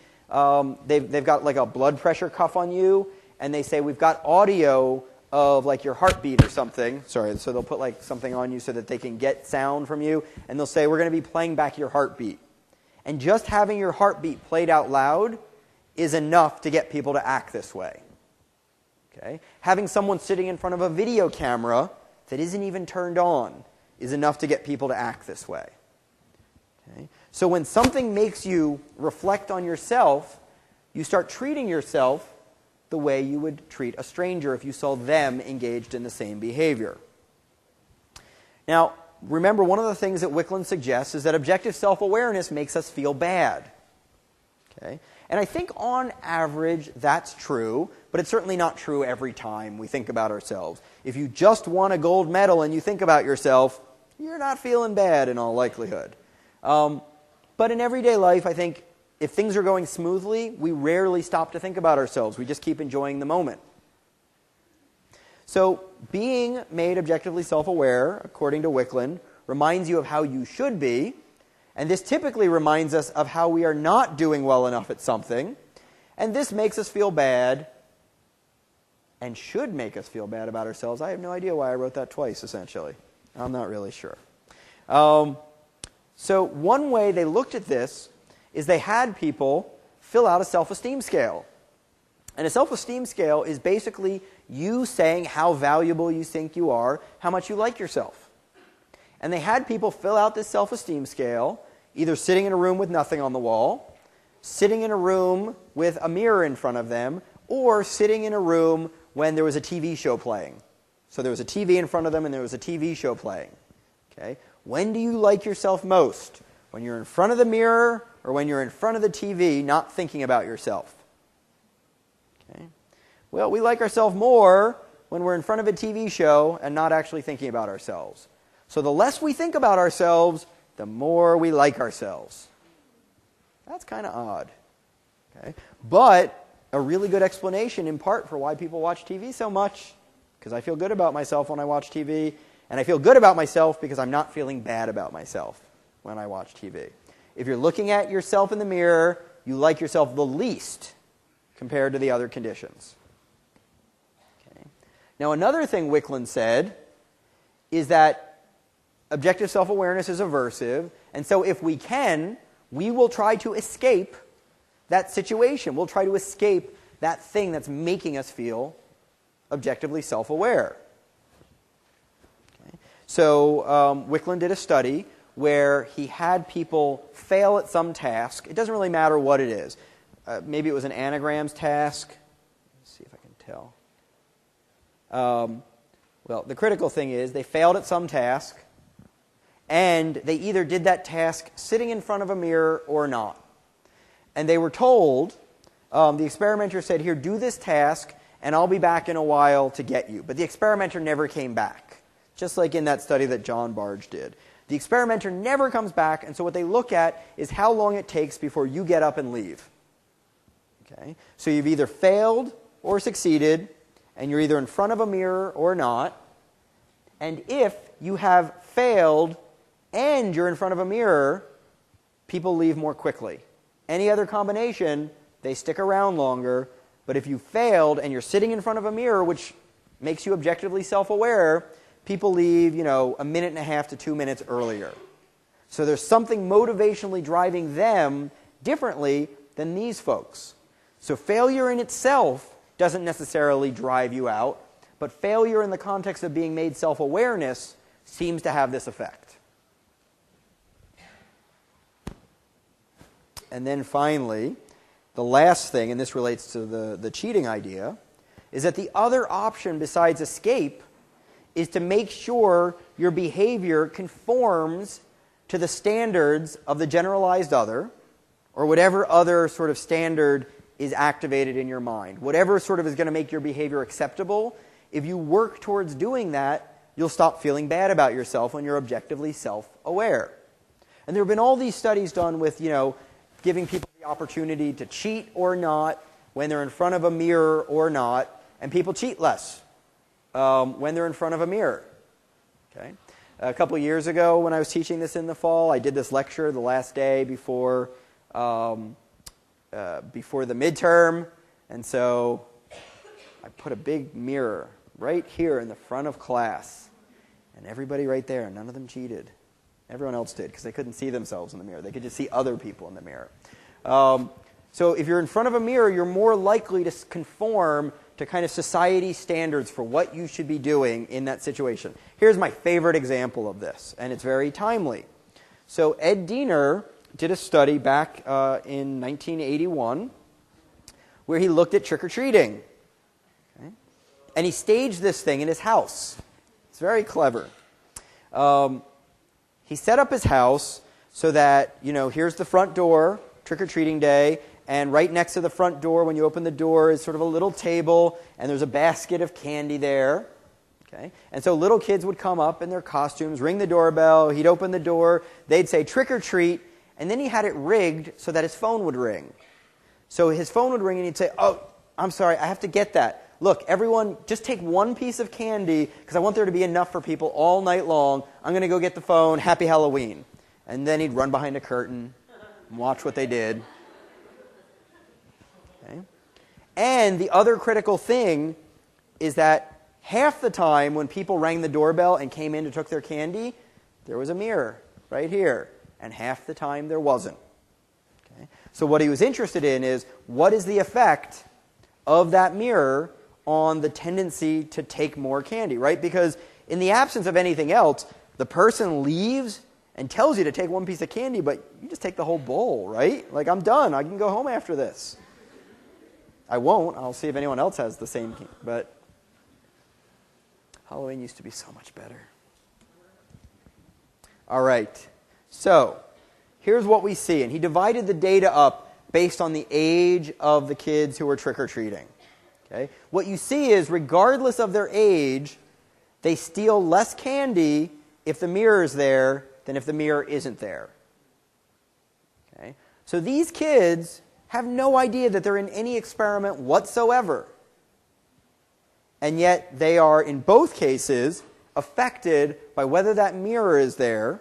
they've got like a blood pressure cuff on you, and they say, we've got audio of like your heartbeat or something. Sorry, so they'll put like something on you so that they can get sound from you, and they'll say, we're going to be playing back your heartbeat. And just having your heartbeat played out loud is enough to get people to act this way. Okay? Having someone sitting in front of a video camera that isn't even turned on is enough to get people to act this way. Okay? So when something makes you reflect on yourself, you start treating yourself the way you would treat a stranger if you saw them engaged in the same behavior. Now, remember, one of the things that Wickland suggests is that objective self-awareness makes us feel bad. Okay? And I think on average that's true, but it's certainly not true every time we think about ourselves. If you just won a gold medal and you think about yourself, you're not feeling bad in all likelihood. But in everyday life, I think if things are going smoothly, we rarely stop to think about ourselves. We just keep enjoying the moment. So being made objectively self-aware, according to Wickland, reminds you of how you should be. And this typically reminds us of how we are not doing well enough at something. And this makes us feel bad and should make us feel bad about ourselves. I have no idea why I wrote that twice, essentially. I'm not really sure. So one way they looked at this is they had people fill out a self-esteem scale. And a self-esteem scale is basically you saying how valuable you think you are, how much you like yourself. And they had people fill out this self-esteem scale, either sitting in a room with nothing on the wall, sitting in a room with a mirror in front of them, or sitting in a room when there was a TV show playing. So there was a TV in front of them and there was a TV show playing. Okay? When do you like yourself most? When you're in front of the mirror or when you're in front of the TV not thinking about yourself? Okay? Well, we like ourselves more when we're in front of a TV show and not actually thinking about ourselves. So the less we think about ourselves, the more we like ourselves. That's kind of odd. Okay? But a really good explanation in part for why people watch TV so much, because I feel good about myself when I watch TV, and I feel good about myself because I'm not feeling bad about myself. when I watch TV. If you're looking at yourself in the mirror, you like yourself the least compared to the other conditions. Okay. Now, another thing Wicklund said is that objective self-awareness is aversive, and so if we can, we will try to escape that situation. We'll try to escape that thing that's making us feel objectively self-aware. Okay. So Wicklund did a study where he had people fail at some task. It doesn't really matter what it is. Maybe it was an anagrams task. Let's see if I can tell. Well, the critical thing is they failed at some task, and they either did that task sitting in front of a mirror or not. And they were told, the experimenter said, here, do this task, and I'll be back in a while to get you. But the experimenter never came back, just like in that study that John Barge did. The experimenter never comes back, and so what they look at is how long it takes before you get up and leave. Okay? So you've either failed or succeeded, and you're either in front of a mirror or not. And if you have failed and you're in front of a mirror, people leave more quickly. Any other combination, they stick around longer. But if you failed and you're sitting in front of a mirror, which makes you objectively self-aware, people leave, a minute and a half to 2 minutes earlier. So there's something motivationally driving them differently than these folks. So failure in itself doesn't necessarily drive you out, but failure in the context of being made self-awareness seems to have this effect. And then finally, the last thing, and this relates to the cheating idea, is that the other option besides escape is to make sure your behavior conforms to the standards of the generalized other, or whatever other sort of standard is activated in your mind. Whatever sort of is going to make your behavior acceptable, if you work towards doing that, you'll stop feeling bad about yourself when you're objectively self-aware. And there have been all these studies done with, giving people the opportunity to cheat or not when they're in front of a mirror or not, and people cheat less when they're in front of a mirror. Okay? A couple of years ago when I was teaching this in the fall, I did this lecture the last day before the midterm, and so I put a big mirror right here in the front of class, and everybody right there, none of them cheated. Everyone else did, because they couldn't see themselves in the mirror. They could just see other people in the mirror. So if you're in front of a mirror, you're more likely to conform to kind of society standards for what you should be doing in that situation. Here's my favorite example of this, and it's very timely. So Ed Diener did a study back in 1981 where he looked at trick-or-treating. Okay? And he staged this thing in his house. It's very clever. He set up his house so that, here's the front door, trick-or-treating day, and right next to the front door, when you open the door, is sort of a little table, and there's a basket of candy there. Okay? And so little kids would come up in their costumes, ring the doorbell, he'd open the door, they'd say trick-or-treat, and then he had it rigged so that his phone would ring. So his phone would ring, and he'd say, oh, I'm sorry, I have to get that. Look, everyone, just take one piece of candy, because I want there to be enough for people all night long. I'm going to go get the phone. Happy Halloween. And then he'd run behind a curtain and watch what they did. Okay? And the other critical thing is that half the time when people rang the doorbell and came in to took their candy, there was a mirror right here. And half the time there wasn't. Okay? So what he was interested in is, what is the effect of that mirror on the tendency to take more candy, right? Because in the absence of anything else, the person leaves and tells you to take one piece of candy, but you just take the whole bowl, right? Like, I'm done. I can go home after this. I won't. I'll see if anyone else has the same candy. But Halloween used to be so much better. All right. So here's what we see. And he divided the data up based on the age of the kids who were trick-or-treating. Okay? What you see is, regardless of their age, they steal less candy if the mirror is there than if the mirror isn't there. Okay? So these kids have no idea that they're in any experiment whatsoever. And yet they are, in both cases, affected by whether that mirror is there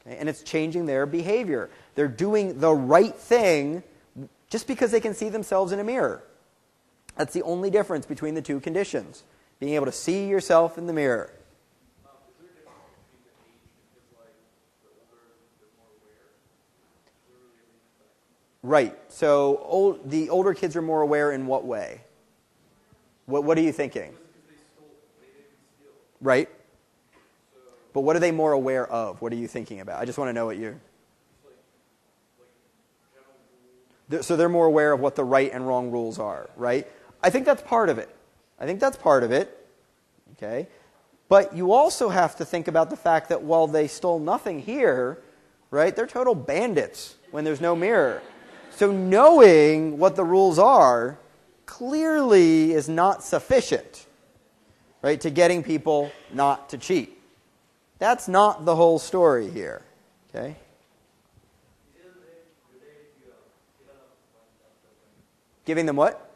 Okay? And it's changing their behavior. They're doing the right thing just because they can see themselves in a mirror. That's the only difference between the two conditions, being able to see yourself in the mirror. Is there a difference between the age because, like, the older, they're more aware? Is there really a link to that? Right. So the older kids are more aware in what way? What are you thinking? Because they stole, they didn't steal. Right. So, But what are they more aware of? What are you thinking about? I just want to know what you're... like general rules. So they're more aware of what the right and wrong rules are, right? I think that's part of it. Okay? But you also have to think about the fact that while they stole nothing here, right, they're total bandits when there's no mirror. So knowing what the rules are clearly is not sufficient, right, to getting people not to cheat. That's not the whole story here, okay? Giving them what?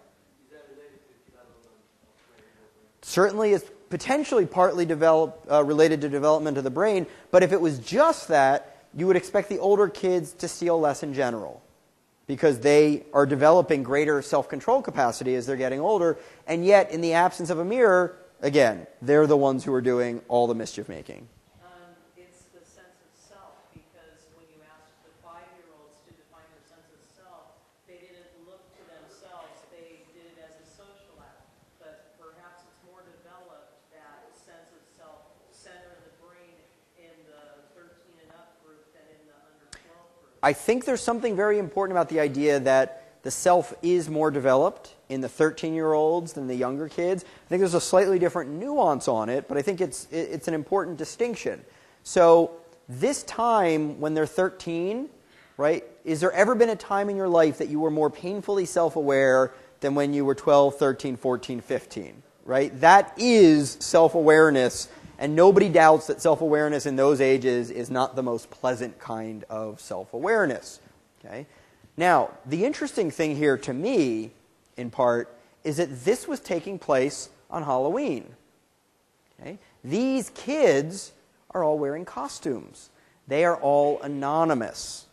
Certainly is potentially partly related to development of the brain, but if it was just that, you would expect the older kids to steal less in general because they are developing greater self-control capacity as they're getting older, and yet in the absence of a mirror, again, they're the ones who are doing all the mischief making. It's the sense of self, because when you ask the 5-year-olds to define their sense of self, they didn't look to themselves, they did it as a social act. But perhaps it's more developed, that sense of self, center of the brain in the 13 and up group than in the under 12 group. I think there's something very important about the idea that the self is more developed in the 13-year-olds than the younger kids. I think there's a slightly different nuance on it, but I think it's an important distinction. So this time when they're 13, right, is there ever been a time in your life that you were more painfully self-aware than when you were 12, 13, 14, 15, right? That is self-awareness, and nobody doubts that self-awareness in those ages is not the most pleasant kind of self-awareness, okay? Now, the interesting thing here to me, in part, is that this was taking place on Halloween. Okay? These kids are all wearing costumes. They are all anonymous.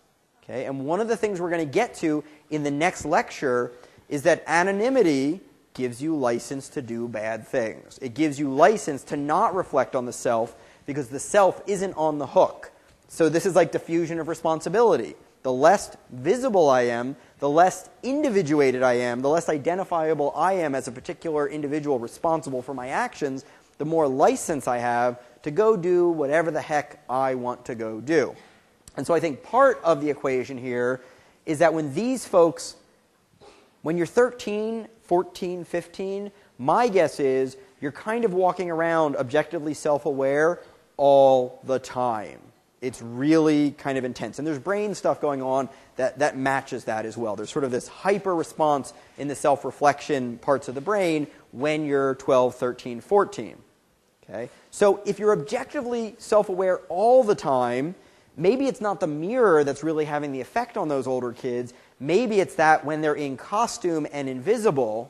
Okay? And one of the things we're going to get to in the next lecture is that anonymity gives you license to do bad things. It gives you license to not reflect on the self because the self isn't on the hook. So this is like diffusion of responsibility. The less visible I am, the less individuated I am, the less identifiable I am as a particular individual responsible for my actions, the more license I have to go do whatever the heck I want to go do. And so I think part of the equation here is that when these folks, when you're 13, 14, 15, my guess is you're kind of walking around objectively self-aware all the time. It's really kind of intense. And there's brain stuff going on that matches that as well. There's sort of this hyper response in the self-reflection parts of the brain when you're 12, 13, 14. Okay? So if you're objectively self-aware all the time, maybe it's not the mirror that's really having the effect on those older kids. Maybe it's that when they're in costume and invisible,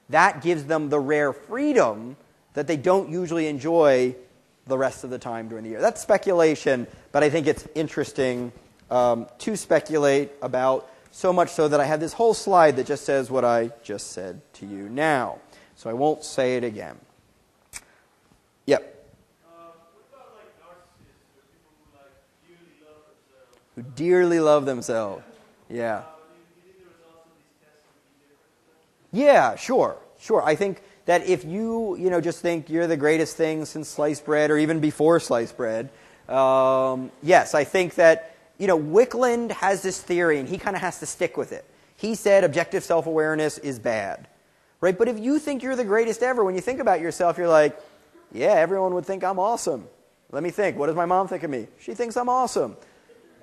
that gives them the rare freedom that they don't usually enjoy the rest of the time during the year. That's speculation, but I think it's interesting to speculate about, so much so that I have this whole slide that just says what I just said to you now. So I won't say it again. Yep. What about like narcissists or people who like dearly love themselves? Who dearly love themselves. Yeah. Do you think the results of these tests would be different? Yeah, sure. I think that if you just think you're the greatest thing since sliced bread or even before sliced bread, yes, I think that, Wickland has this theory and he kind of has to stick with it. He said objective self-awareness is bad, right? But if you think you're the greatest ever, when you think about yourself, you're like, yeah, everyone would think I'm awesome. Let me think. What does my mom think of me? She thinks I'm awesome.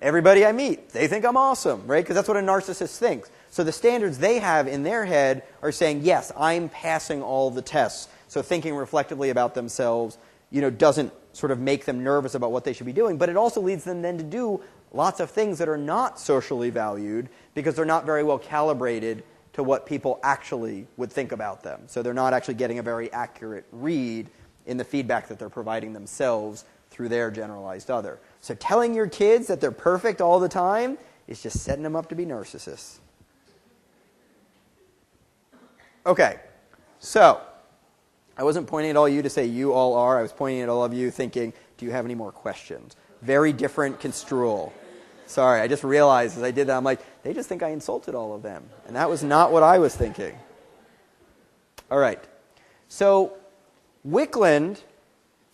Everybody I meet, they think I'm awesome, right? Because that's what a narcissist thinks. So the standards they have in their head are saying, yes, I'm passing all the tests. So thinking reflectively about themselves, doesn't sort of make them nervous about what they should be doing. But it also leads them then to do lots of things that are not socially valued because they're not very well calibrated to what people actually would think about them. So they're not actually getting a very accurate read in the feedback that they're providing themselves through their generalized other. So telling your kids that they're perfect all the time is just setting them up to be narcissists. Okay, so I wasn't pointing at all you to say you all are. I was pointing at all of you thinking, do you have any more questions? Very different construal. Sorry, I just realized as I did that, I'm like, they just think I insulted all of them. And that was not what I was thinking. All right. So Wickland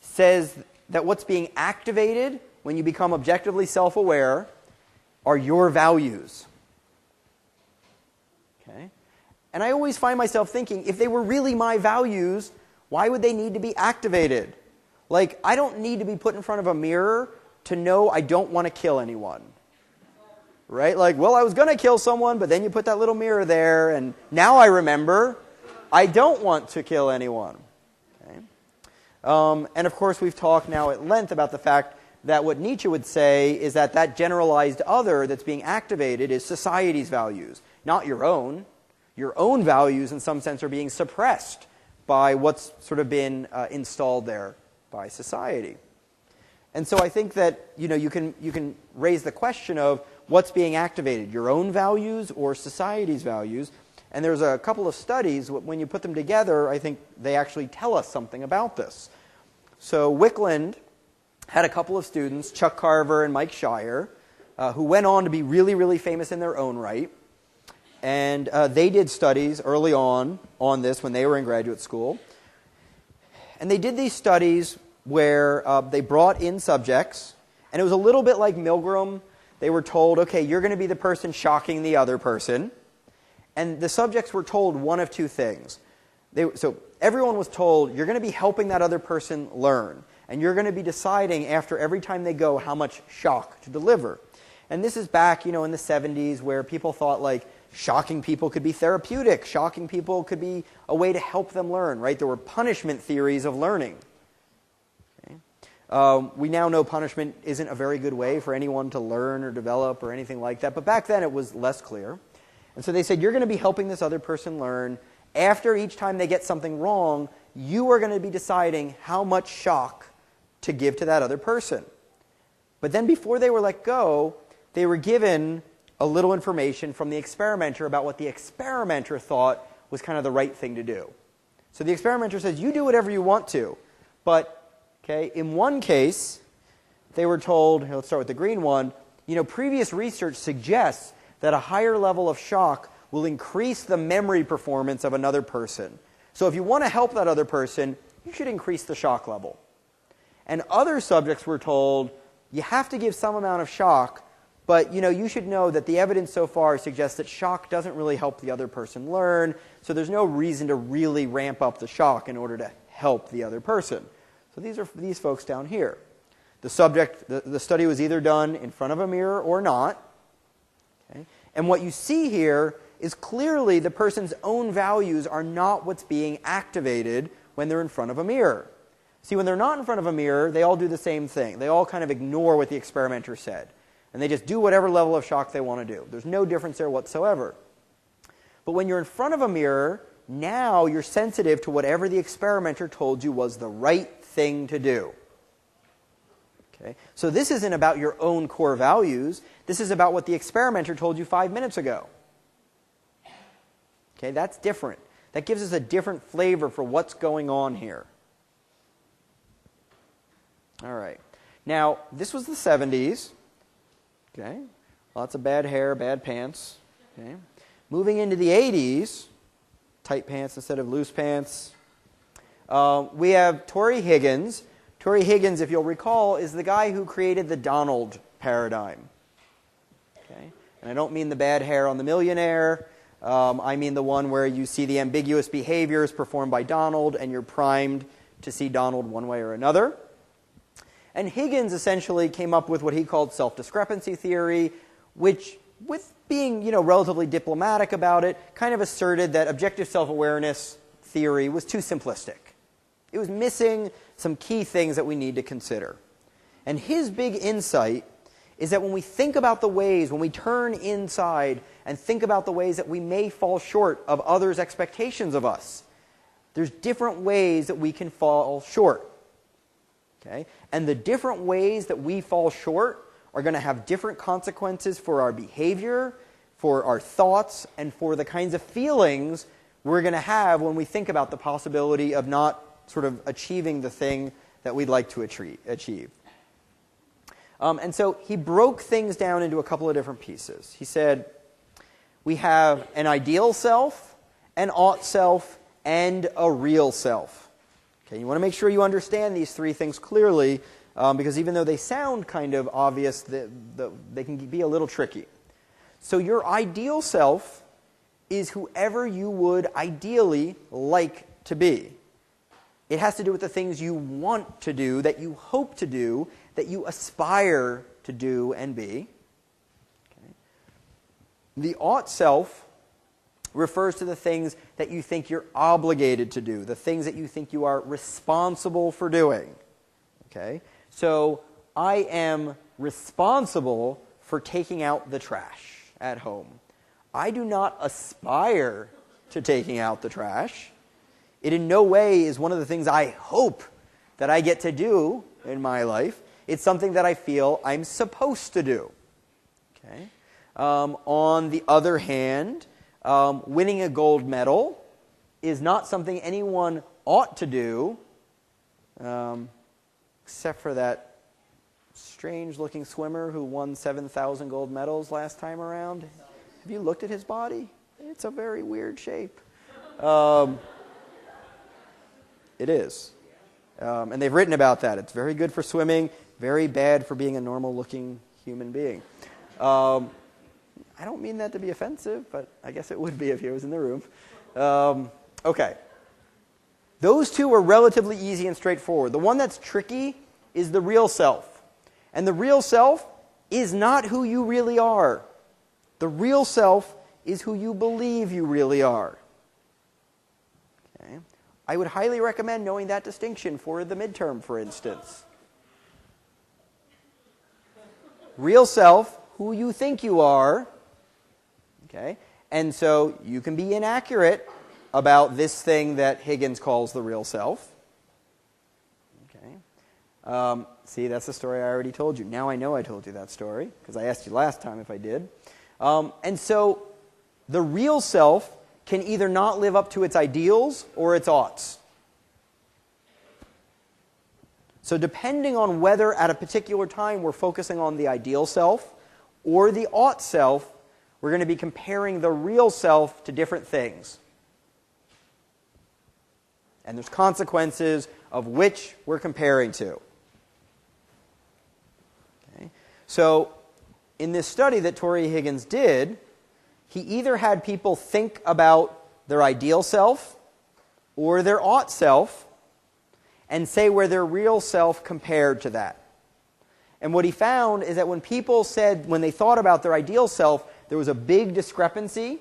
says that what's being activated when you become objectively self-aware are your values. Okay? And I always find myself thinking, if they were really my values, why would they need to be activated? Like, I don't need to be put in front of a mirror to know I don't want to kill anyone. Right? Like, well, I was going to kill someone, but then you put that little mirror there, and now I remember I don't want to kill anyone. Okay? And of course, we've talked now at length about the fact that what Nietzsche would say is that that generalized other that's being activated is society's values, not your own. Your own values, in some sense, are being suppressed by what's sort of been installed there by society. And so I think that you can raise the question of what's being activated, your own values or society's values. And there's a couple of studies, when you put them together, I think they actually tell us something about this. So Wickland had a couple of students, Chuck Carver and Mike Shire, who went on to be really, really famous in their own right. And they did studies early on this when they were in graduate school. And they did these studies where they brought in subjects, and it was a little bit like Milgram. They were told, okay, you're going to be the person shocking the other person. And the subjects were told one of two things. So everyone was told, you're going to be helping that other person learn. And you're going to be deciding after every time they go how much shock to deliver. And this is back, in the 70s where people thought like shocking people could be therapeutic. Shocking people could be a way to help them learn, right? There were punishment theories of learning. We now know punishment isn't a very good way for anyone to learn or develop or anything like that. But back then it was less clear. And so they said, you're going to be helping this other person learn. After each time they get something wrong, you are going to be deciding how much shock to give to that other person. But then before they were let go, they were given a little information from the experimenter about what the experimenter thought was kind of the right thing to do. So the experimenter says, you do whatever you want to, but in one case, they were told, let's start with the green one, previous research suggests that a higher level of shock will increase the memory performance of another person. So if you want to help that other person, you should increase the shock level. And other subjects were told, you have to give some amount of shock, but you should know that the evidence so far suggests that shock doesn't really help the other person learn, so there's no reason to really ramp up the shock in order to help the other person. So these are these folks down here. The study was either done in front of a mirror or not. Okay? And what you see here is clearly the person's own values are not what's being activated when they're in front of a mirror. See, when they're not in front of a mirror, they all do the same thing. They all kind of ignore what the experimenter said. And they just do whatever level of shock they want to do. There's no difference there whatsoever. But when you're in front of a mirror, now you're sensitive to whatever the experimenter told you was the right thing to do. Okay? So this isn't about your own core values. This is about what the experimenter told you 5 minutes ago. Okay, that's different. That gives us a different flavor for what's going on here. All right. Now, this was the 70s. Okay? Lots of bad hair, bad pants. Okay? Moving into the 80s, tight pants instead of loose pants. We have Torrey Higgins. Torrey Higgins, if you'll recall, is the guy who created the Donald paradigm. Okay? And I don't mean the bad hair on the millionaire. I mean the one where you see the ambiguous behaviors performed by Donald and you're primed to see Donald one way or another. And Higgins essentially came up with what he called self-discrepancy theory, which, with being relatively diplomatic about it, kind of asserted that objective self-awareness theory was too simplistic. It was missing some key things that we need to consider. And his big insight is that when we think about the ways, when we turn inside and think about the ways that we may fall short of others' expectations of us, there's different ways that we can fall short. Okay? And the different ways that we fall short are going to have different consequences for our behavior, for our thoughts, and for the kinds of feelings we're going to have when we think about the possibility of not sort of achieving the thing that we'd like to achieve. And so he broke things down into a couple of different pieces. He said, we have an ideal self, an ought self, and a real self. Okay, you want to make sure you understand these three things clearly, because even though they sound kind of obvious, they can be a little tricky. So your ideal self is whoever you would ideally like to be. It has to do with the things you want to do, that you hope to do, that you aspire to do and be. Okay. The ought self refers to the things that you think you're obligated to do, the things that you think you are responsible for doing. Okay? So I am responsible for taking out the trash at home. I do not aspire to taking out the trash. It in no way is one of the things I hope that I get to do in my life. It's something that I feel I'm supposed to do. Okay? On the other hand, winning a gold medal is not something anyone ought to do, except for that strange-looking swimmer who won 7,000 gold medals last time around. Have you looked at his body? It's a very weird shape. It is. And they've written about that. It's very good for swimming, very bad for being a normal-looking human being. I don't mean that to be offensive, but I guess it would be if he was in the room. Okay. Those two are relatively easy and straightforward. The one that's tricky is the real self. And the real self is not who you really are. The real self is who you believe you really are. Okay. I would highly recommend knowing that distinction for the midterm, for instance. Real self, who you think you are. Okay? And so you can be inaccurate about this thing that Higgins calls the real self. Okay? See, that's the story I already told you. Now I know I told you that story, because I asked you last time if I did. And so the real self can either not live up to its ideals or its oughts. So depending on whether at a particular time we're focusing on the ideal self or the ought self, we're going to be comparing the real self to different things. And there's consequences of which we're comparing to. Okay? So in this study that Tori Higgins did, he either had people think about their ideal self or their ought self and say where their real self compared to that. And what he found is that when people said, when they thought about their ideal self, there was a big discrepancy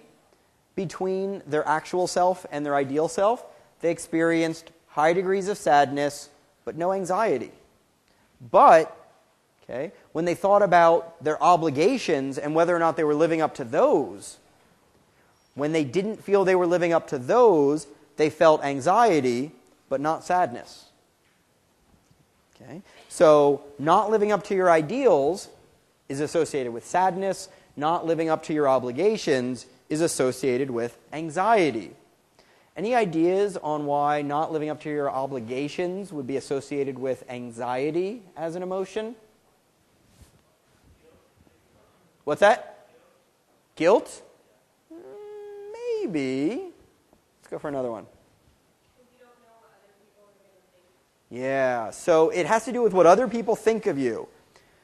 between their actual self and their ideal self. They experienced high degrees of sadness, but no anxiety. But, okay, when they thought about their obligations and whether or not they were living up to those, when they didn't feel they were living up to those, they felt anxiety, but not sadness. Okay? So, not living up to your ideals is associated with sadness. Not living up to your obligations is associated with anxiety. Any ideas on why not living up to your obligations would be associated with anxiety as an emotion? What's that? Guilt? Maybe. Let's go for another one. Yeah, so it has to do with what other people think of you.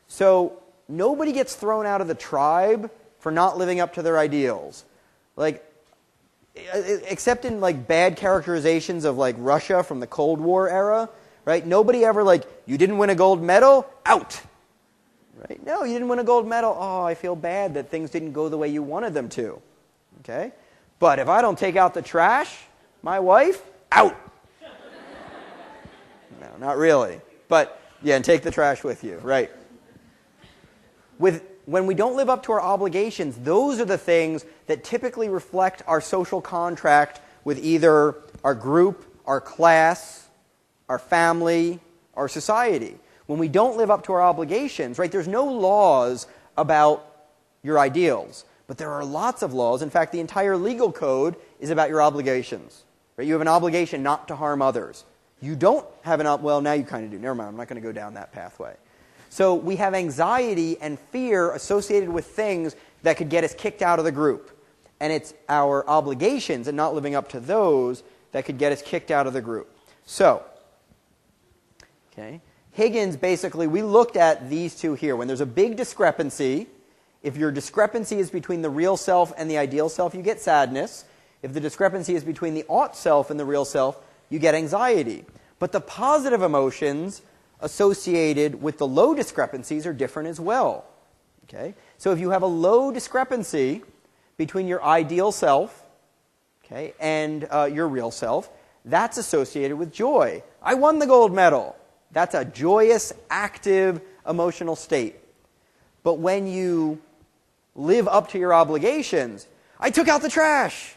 So nobody gets thrown out of the tribe for not living up to their ideals. Like, except in like bad characterizations of like Russia from the Cold War era, right? Nobody ever like, you didn't win a gold medal? Out! Right? No, you didn't win a gold medal. Oh, I feel bad that things didn't go the way you wanted them to. Okay? But if I don't take out the trash, my wife, out! No, not really. But, yeah, and take the trash with you, right? When we don't live up to our obligations, those are the things that typically reflect our social contract with either our group, our class, our family, our society. When we don't live up to our obligations, right, there's no laws about your ideals, but there are lots of laws. In fact, the entire legal code is about your obligations. Right? You have an obligation not to harm others. You don't have well, now you kind of do. Never mind, I'm not going to go down that pathway. So we have anxiety and fear associated with things that could get us kicked out of the group. And it's our obligations and not living up to those that could get us kicked out of the group. So, okay, Higgins, basically, we looked at these two here. When there's a big discrepancy, if your discrepancy is between the real self and the ideal self, you get sadness. If the discrepancy is between the ought self and the real self, you get anxiety. But the positive emotions associated with the low discrepancies are different as well. Okay? So if you have a low discrepancy between your ideal self, okay, and your real self, that's associated with joy. I won the gold medal. That's a joyous, active, emotional state. But when you live up to your obligations, I took out the trash.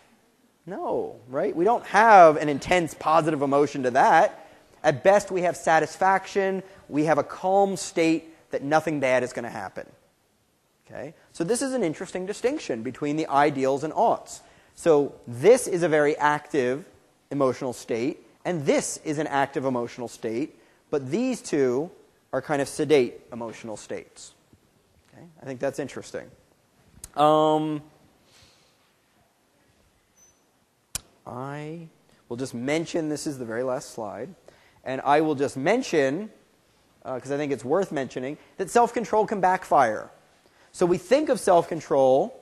No, right? We don't have an intense positive emotion to that. At best, we have satisfaction. We have a calm state that nothing bad is going to happen. Okay? So this is an interesting distinction between the ideals and oughts. So this is a very active emotional state, and this is an active emotional state, but these two are kind of sedate emotional states. Okay? I think that's interesting. I will just mention, this is the very last slide, and I will just mention, because I think it's worth mentioning, that self-control can backfire. So we think of self-control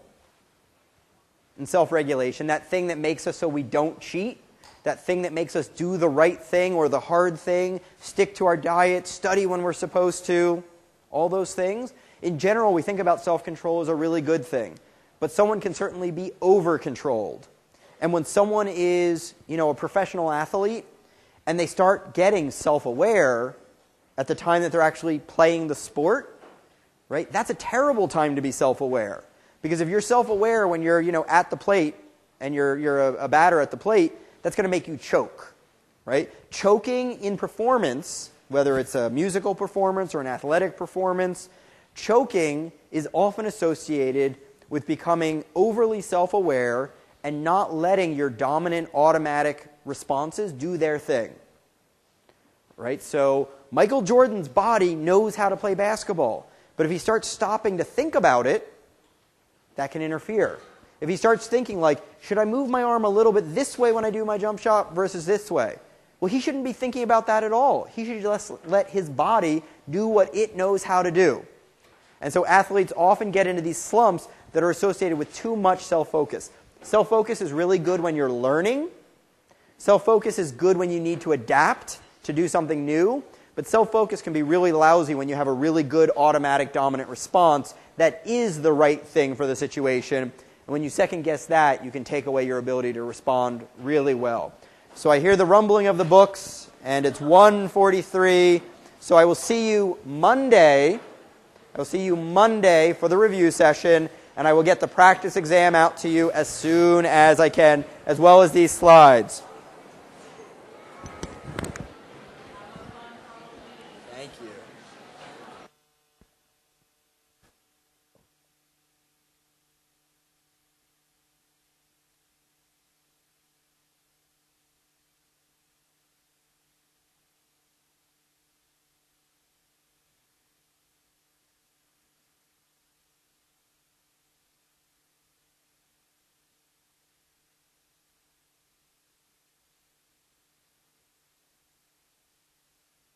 and self-regulation, that thing that makes us so we don't cheat, that thing that makes us do the right thing or the hard thing, stick to our diet, study when we're supposed to, all those things. In general, we think about self-control as a really good thing, but someone can certainly be over-controlled. And when someone is, a professional athlete, and they start getting self-aware at the time that they're actually playing the sport, right? That's a terrible time to be self-aware. Because if you're self-aware when you're, at the plate, and you're a batter at the plate, that's going to make you choke, right? Choking in performance, whether it's a musical performance or an athletic performance, choking is often associated with becoming overly self-aware and not letting your dominant automatic responses do their thing. Right? So Michael Jordan's body knows how to play basketball. But if he starts stopping to think about it, that can interfere. If he starts thinking like, should I move my arm a little bit this way when I do my jump shot versus this way? Well, he shouldn't be thinking about that at all. He should just let his body do what it knows how to do. And so athletes often get into these slumps that are associated with too much self-focus. Self-focus is really good when you're learning. Self-focus is good when you need to adapt to do something new. But self-focus can be really lousy when you have a really good automatic dominant response that is the right thing for the situation. And when you second-guess that, you can take away your ability to respond really well. So I hear the rumbling of the books, and it's 1:43. So I will see you Monday. I will see you Monday for the review session, and I will get the practice exam out to you as soon as I can, as well as these slides.